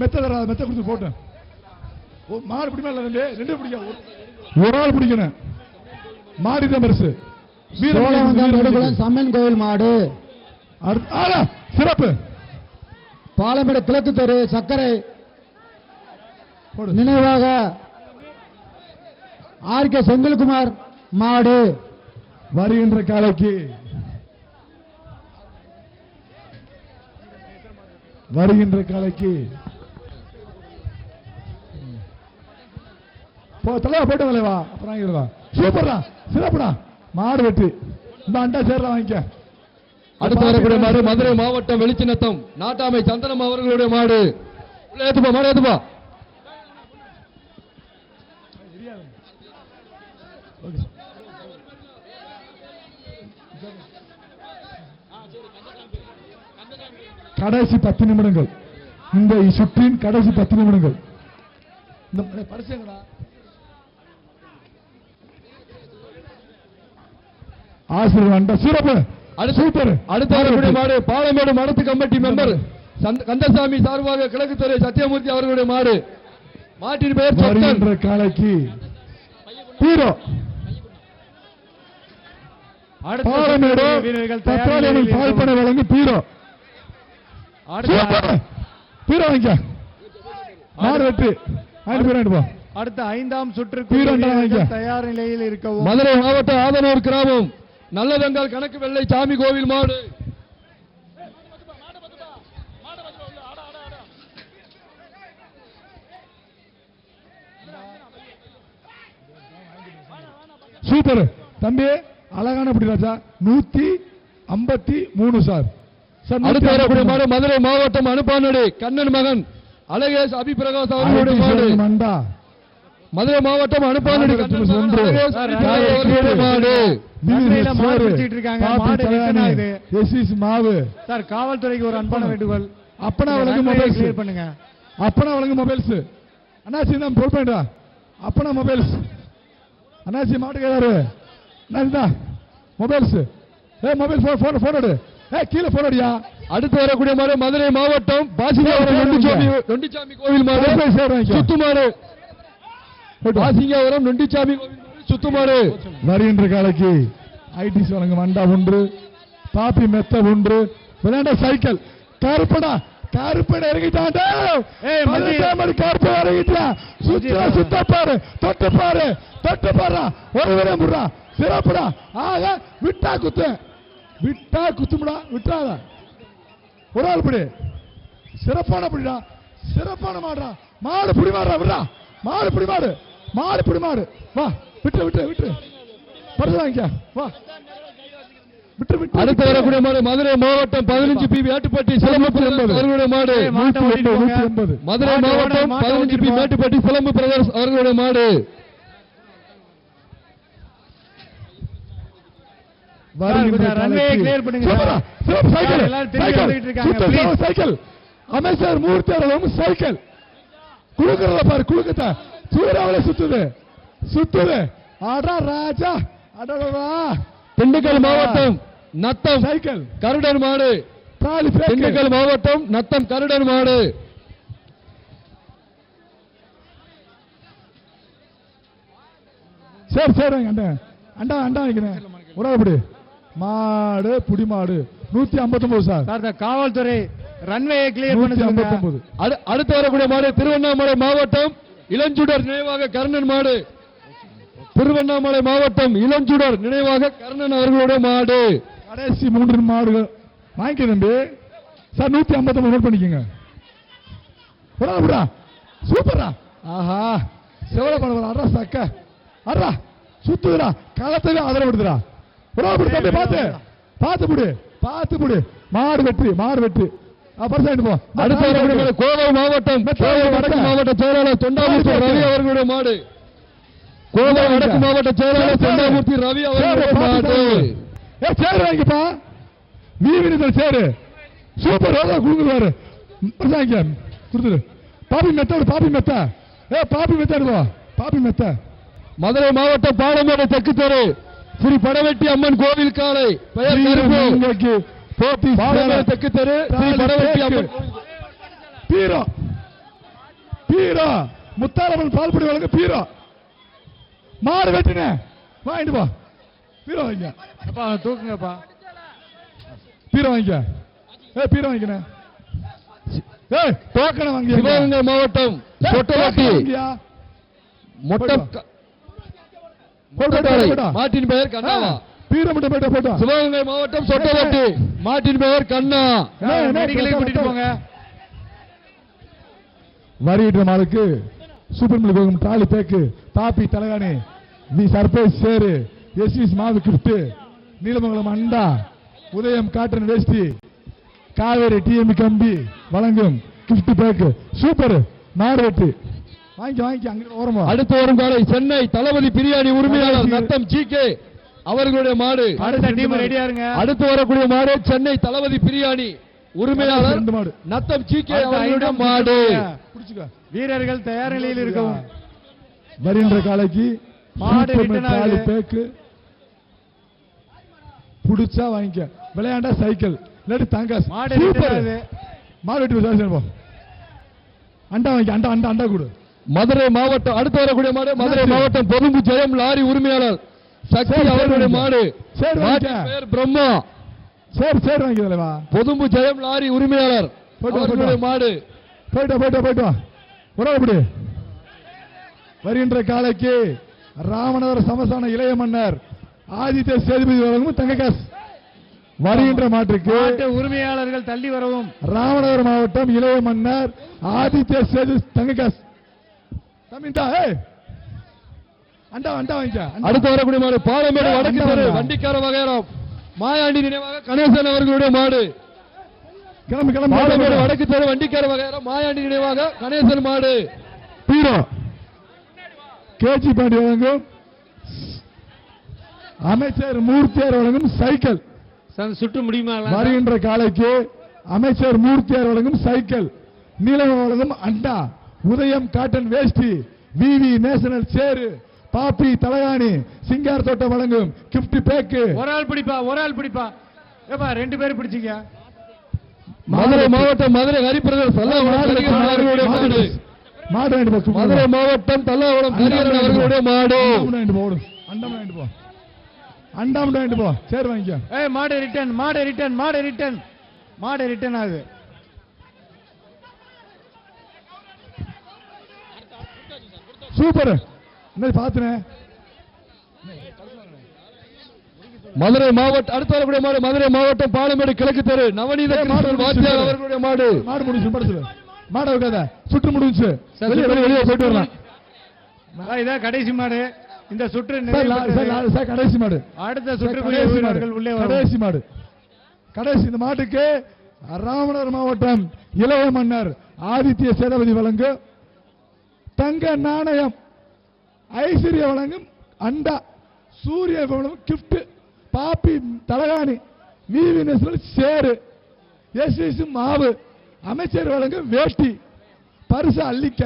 மெத்த தராத, மெத்த கொடுத்து போட்டேன். மாடு பிடிமா இல்ல, ரெண்டு பிடிக்க. ஒரு ஆள் பிடிக்கணும். மாடு தான் பெருசு. சோழவந்தான் நெடுகுளம் சம்மன் கோவில் மாடு. சிறப்பு. பாலமேடு கிழக்கு தெரு சக்கரை போடு. நினைவாக ஆர். கே. செந்தில்குமார் மாடு. வருகின்ற காலைக்கு வருகின்ற காலைக்கு தலைவா போயிட்டு தலைவா. அப்புறம் சூப்பர்டா, சிறப்புடா. மாடு வெட்டு. இந்த அண்டா சேர்றா வாங்கிக்க. அடுத்து வரக்கூடிய மாடு மதுரை மாவட்டம் வெளிச்சினத்தம் நாட்டாமை சந்தனம் அவர்களுடைய மாடு. உள்ள ஏத்துப்பா, மாடு ஏத்துப்பா. கடைசி 10 நிமிடங்கள். இந்த சுற்றின் கடைசி 10 நிமிடங்கள். இந்த பரிசுங்கடா. ஆசிரியர் அண்டா சிறப்பு. சூப்பர். அடுத்து வரக்கூடிய மாடு பாலமேடு மடத்து கமிட்டி மெம்பர் கந்தசாமி சார்பாக கிழக்கு துறை சத்தியமூர்த்தி அவர்களுடைய மாடு. மாட்டின் பெயர் சொக்கன். வருகின்ற காலைக்கு ஹீரோ பாலமேடு வீரர்கள் பெட்ரோலியம் பால்பனை வழங்கி பீரோ. சூப்பர். பீரோ வாங்கிக்க. மாடு வெட்டு வாங்கிட்டு போயிட்டு போ. அடுத்த 5ஆம் சுற்றுக்கு வீரர்கள் வீரர்கள் தயார் நிலையில் இருக்கவும். மதுரை மாவட்டம் ஆதனூர் கிராமம் நல்லதங்கால் கணக்கு வெள்ளை சாமி கோவில் மாடு. சூப்பர் தம்பி, அழகான படி ராஜா. 153 சார். அடுத்து வரக்கூடிய மாடு மதுரை மாவட்டம் அனுப்பானடி கண்ணன் மகன் அழகேஷ் அபிபிரகாஷ் அவர்களுடைய மாடு. மண்டா மதுரை மாவட்டம் அனுப்பானடி கண்ணன் மகன் அழகேஷ் அவர்களுடைய மாடு. சந்தையில மாடு பிடிச்சிட்டு இருக்காங்க. மாடு ரிட்டர்ன் ஆகுது. எஸ்இஸ் மாவு. சார் காவல்துறைக்கு ஒரு அன்பான வேண்டுகோள். அப்பனா வழங்கு மொபைல்ஸ் கிளியர் பண்ணுங்க. அப்பனா வழங்கு மொபைல்ஸ். அண்ணாச்சி நம்ம போல் பண்ணிடா. அப்பனா மொபைல்ஸ். அண்ணாச்சி மாட்டுக்காரரு. அண்ணா மொபைல்ஸ். மொபைல் போன் எடு. கீழே போன் அடியா. அடுத்து வரக்கூடிய மாடு மதுரை மாவட்டம் பாசிங்காவரம் நொண்டிச்சாமி கோவில் மாடு சுத்து மாடு. பாசிங்காவரம் நொண்டிச்சாமி கோவில் மாடு சுத்து மாடு. வருகின்ற காலைக்கு ஐடிசி வழங்கும் அண்டா ஒன்று, பாப்பி மெத்த ஒன்று, விளையாண்ட சைக்கிள் கருப்படா கருப்பட இறங்கிட்டாண்டா. கருப்ப இறங்கிட்டா. சுத்த பாரு, தொட்டு பாரு, தொட்டு பாரு. ஒரு விரம் முடுறா, சிறப்புடா. ஆக விட்டா குத்து, விட்டா குத்துமுடா, விட்டாத ஒரு ஆள் பிடி. சிறப்பான பிடிடா, சிறப்பான மாடுறா. மாடு பிடி மாடுறா, விடுறா. மாடு பிடி மாடு, மாடு பிடி மாடு. வா விட்டு விட்டு விட்டு பரிசு வாங்கிக்க. வா விட்டு விட்டு. அடுத்து வரக்கூடிய மாடு மதுரை மாவட்டம் 15 பி மேட்டுப்பட்டி சிலம்பு பிரதர்ஸ் அவர்களுடைய மாடு. மதுரை மாவட்டம் 15 பி மேட்டுப்பட்டி சிலம்பு பிரதர்ஸ் அவர்களுடைய மாடு. சைக்கிள் அமைச்சர் மூர்த்தி அவர்களும் சைக்கிள் குழுக்கிறத பாரு, குழுக்கத்தை சூறாவளி சுத்துது சுத்துது. ஆடா ராஜா அடடா. திண்டுக்கல் மாவட்டம் நத்தம் சைக்கிள் கருடன் மாடு. திண்டுக்கல் மாவட்டம் நத்தம் கருடன் மாடு. சரி சரி அண்டா அண்டா அண்டா வைக்கிறேன். உடம்படி மாடு புடி மாடு 159 சார். காவல்துறை ரன்வேயை கிளியர் பண்ண 159. அடுத்து வரக்கூடிய மாடு திருவண்ணாமலை மாவட்டம் இளஞ்சுடர் நினைவாக கர்ணன் மாடு. திருவண்ணாமலை மாவட்டம் இளஞ்சுடர் நினைவாக கர்ணன் அவர்களுடைய மாடு. கடைசி 3 மாடுகள் வாங்கிக்க தம்பி சார். 159 நோட் பண்ணிக்கோங்க. சூப்பரா. ஆஹா செவல பண்ண அட்ரா சக்க அட்ரா சுத்துதுடா. களத்தவே ஆதரவு விடுதுடா. தம்பி பார்த்து பார்த்து புடு, பார்த்து புடு. மாடு வெற்றி, மாடு வெற்றி. அடுத்த கோவை மாவட்டம் வடக்கு மாவட்ட செயலாளர் தொண்டாமூர்த்தி ரவி அவர்களுடைய மாடு. கோவை வடக்கு மாவட்ட செயலாளர் தொண்டாமூர்த்தி ரவி அவர்களுடைய மாடு. சேரு வாங்கிப்பா. வீவினிதல் சேரு சூப்பர். குடுங்குவாரு கொடுத்துரு. பாப்பி மெத்த, பாப்பி மெத்த. பாப்பி மெத்த எடுவா. பாப்பி மெத்த. மதுரை மாவட்டம் பாலமேடு தெற்கு தெரு ஸ்ரீ படவெட்டி அம்மன் கோவில் காலை பெயர் தெற்கு தெரு ஸ்ரீ படவெட்டி அம்மன் பீரோ பீரோ முத்தாரம்மன் பால்படி வழங்க பீரோ மாடு வெட்டின வாங்கிட்டு போ. பீரோ வாங்கிக்க தூக்குங்கப்பா. பீரோ வாங்கிக்க. பீரோ வாங்கிக்கணும். டோக்கனை வாங்கி. சிவகங்கை மாவட்டம் சொட்டவட்டி மொட்டம் மாட்டின் பெயர் கண்ணா. சிவகங்கை மாவட்டம் சொட்டவட்டி மாட்டின் பெயர் கண்ணா. கூட்டிட்டு போங்க. வருகின்ற மாலுக்கு சூப்பர் மில்க் ட்ராலி பேக்கு தாப்பி தலகாணி வி சர்பேஸ் சேரு எஸ்இஸ் மாவு கிஃப்ட் நீலமங்கலம் அண்டா உதயம் காட்டன் வேஷ்டி காவேரி டிஎம் கம்பி வழங்கும் கிஃப்ட் பேக்கு சூப்பர் நாடு வெட்டி வாங்கி வாங்கி அங்க ஓரமா. அடுத்து வரும் காலை சென்னை தளபதி பிரியாணி உரிமையாளர் நத்தம் ஜிகே அவர்களுடைய மாடு. அடுத்த டீம் ரெடியா இருங்க. அடுத்து வரக்கூடிய மாடு சென்னை தளபதி பிரியாணி உரிமையாளர் நத்தம் ஜிகே அவர்களுடைய மாடு. வீரர்கள் தயார் நிலையில் இருக்கவும். வருகின்ற காலைக்கு மாடு ரிட்டர்ன் பேக்கு புடிச்சா வாங்கிக்க. விளையாண்டா சைக்கிள் இல்லாட்டி தங்காஸ். மாடு ரிட்டர்ன் மாடு வெட்டி போ. அண்டா வாங்கிக்க. அண்டா அண்டா அண்டா கொடு. மதுரை மாவட்டம் அடுத்து வரக்கூடிய மாடு மதுரை மாவட்டம் பொதும்பு ஜெயம் லாரி உரிமையாளர் சக்தி அவர்களுடைய மாடு. பெயர் பிரம்மா. சரி சரி வாங்கிக்கலவா. பொதும்பு ஜெயம் லாரி உரிமையாளர் அவர்களுடைய மாடு. போயிட்டா போயிட்டா போயிட்டா உறவுபடி. வருகின்ற காலைக்கு ராமநாதர் சமஸ்தான இளைய மன்னர் ஆதித்ய சேதுபதி வழங்கும் தங்ககாஸ். வருகின்ற மாற்றுக்கு உரிமையாளர்கள் தள்ளி வரவும். ராமநாதபுரம் மாவட்டம் இளைய மன்னர் ஆதித்ய சேது தங்ககாஸ். அண்டா அண்டா வாங்கிக்க. அடுத்து வரக்கூடிய மாடு பாலமேடு வடக்கு தெரு வண்டிக்கார வகையாரம் மாயாண்டி நினைவாக கணேசன் அவர்களுடைய மாடு. கிளம்பு கிளம்பு பாலமேடு வடக்கு தெரு வண்டிக்கார வகையார மாயாண்டி நினைவாக கணேசன் மாடு பீரோ கேஜி பாண்டி வழங்கும் அமைச்சர் மூர்த்தியார் வழங்கும் சைக்கிள். சார் அந்த சுற்று முடியுமா வருகின்ற காலைக்கு அமைச்சர் மூர்த்தியார் வழங்கும் சைக்கிள், நீலகம் வழங்கும் அண்டா, உதயம் காட்டன் வேஷ்டி, விவி நேஷனல் சேரு, பாப்பி தலகாணி, சிங்கார் தோட்டம் வழங்கும் கிஃப்ட் பேக்கு. ஒரு ஆள் பிடிப்பா ஏப்பா 2 பேரும் பிடிச்சிங்க. மதுரை மாவட்டம் மதுரை ஹரிபிரதர் அவர்களுடைய மாடு. மாடு வாங்கிட்டு போ. மதுரை மாவட்டம் தல்லாவரம் ஹரிஹரன் அவர்களுடைய மாடு. அண்டம் வாங்கிட்டு போ. சரி வாங்கிக்க. மாடு ரிட்டர்ன் ஆகுது. சூப்பர். இன்னைக்கு பாத்துனேன். மதுரை மாவட்டம் அடுத்த வரக்கூடிய மாடு மதுரை மாவட்டம் பாலமேடு கிழக்கு தெரு நவநீத வாத்தியார் அவர்களுடைய மாடு. மாடு முடிச்சு படுச்சு. மாடு வைக்காத. சுற்று முடிஞ்சு. வெளியே போயிட்டு வரலாம். இதான் கடைசி மாடு. இந்த சுற்று கடைசி மாடு. அடுத்த சுற்று உள்ளே கடைசி மாடு. கடைசி இந்த மாட்டுக்கு ராமநாதபுரம் மாவட்டம் இளைய மன்னர் ஆதித்ய சேனாபதி வழங்கும் தங்க நாணயம், ஐஸ்வர்யா வழங்கும் அண்டா, சூரிய வழங்கும் கிஃப்ட், பாப்பி தலகாணி, விவி நேஷனல் சேரு, எஸ்எஸ் மாவு, அமைச்சர் வழங்கும் வேட்டி, பரிசு அள்ளிக்க,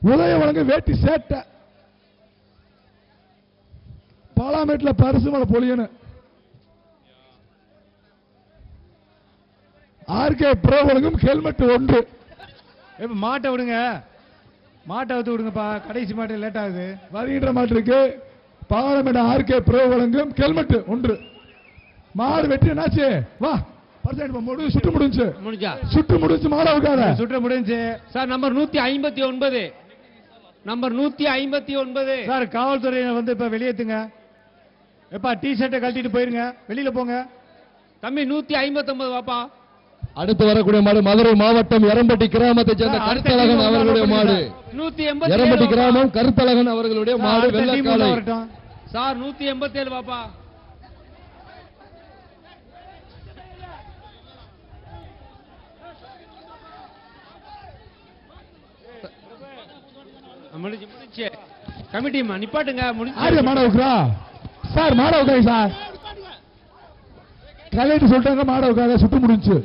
உதய வழங்கும் வேட்டி சேட்டை, பாலாமேட்டில் பரிசு மழை பொழியணும். ஆர்கே ப்ரோ வழங்கும் ஹெல்மெட் 1. மாட்டை விடுங்க. மாட்டை வந்து விடுங்கப்பா. கடைசி மாட்டு லேட் ஆகுது. வருகின்ற மாட்டிற்கு பாலாமேடு ஆர்கே ப்ரோ வழங்கும் ஹெல்மெட் 1. மாடு வெற்றி என்னாச்சு? வா சுற்று முடிஞ்சு. சுற்று முடிஞ்சு மாட வைக்காத. சுற்று முடிஞ்சு. Sir number 159. நம்பர் 159. சார் காவல்துறையினை வந்து இப்ப வெளியேத்துங்க. எப்பா டி ஷர்ட்டை கழட்டிட்டு போயிருங்க. வெளியில போங்க. தம்பி 159 வாப்பா. அடுத்து வரக்கூடிய மாடு மதுரை மாவட்டம் எரம்பட்டி கிராமத்தை சேர்ந்த கருத்தழகன் அவர்களுடைய மாடு. 187 எரம்பட்டி கிராமம் கருத்தழகன் அவர்களுடைய மாடு வெள்ளக்காலை. சார் 187 வாப்பா. முடிச்சு கமிட்டி நிப்பாட்டுங்க. முடிச்சு மாட வைக்கிறா சார். மாட வைக்காங்க சார். கலைட்டு சொல்லிட்டாங்க. மாட வைக்காத. சுட்டு முடிஞ்சு.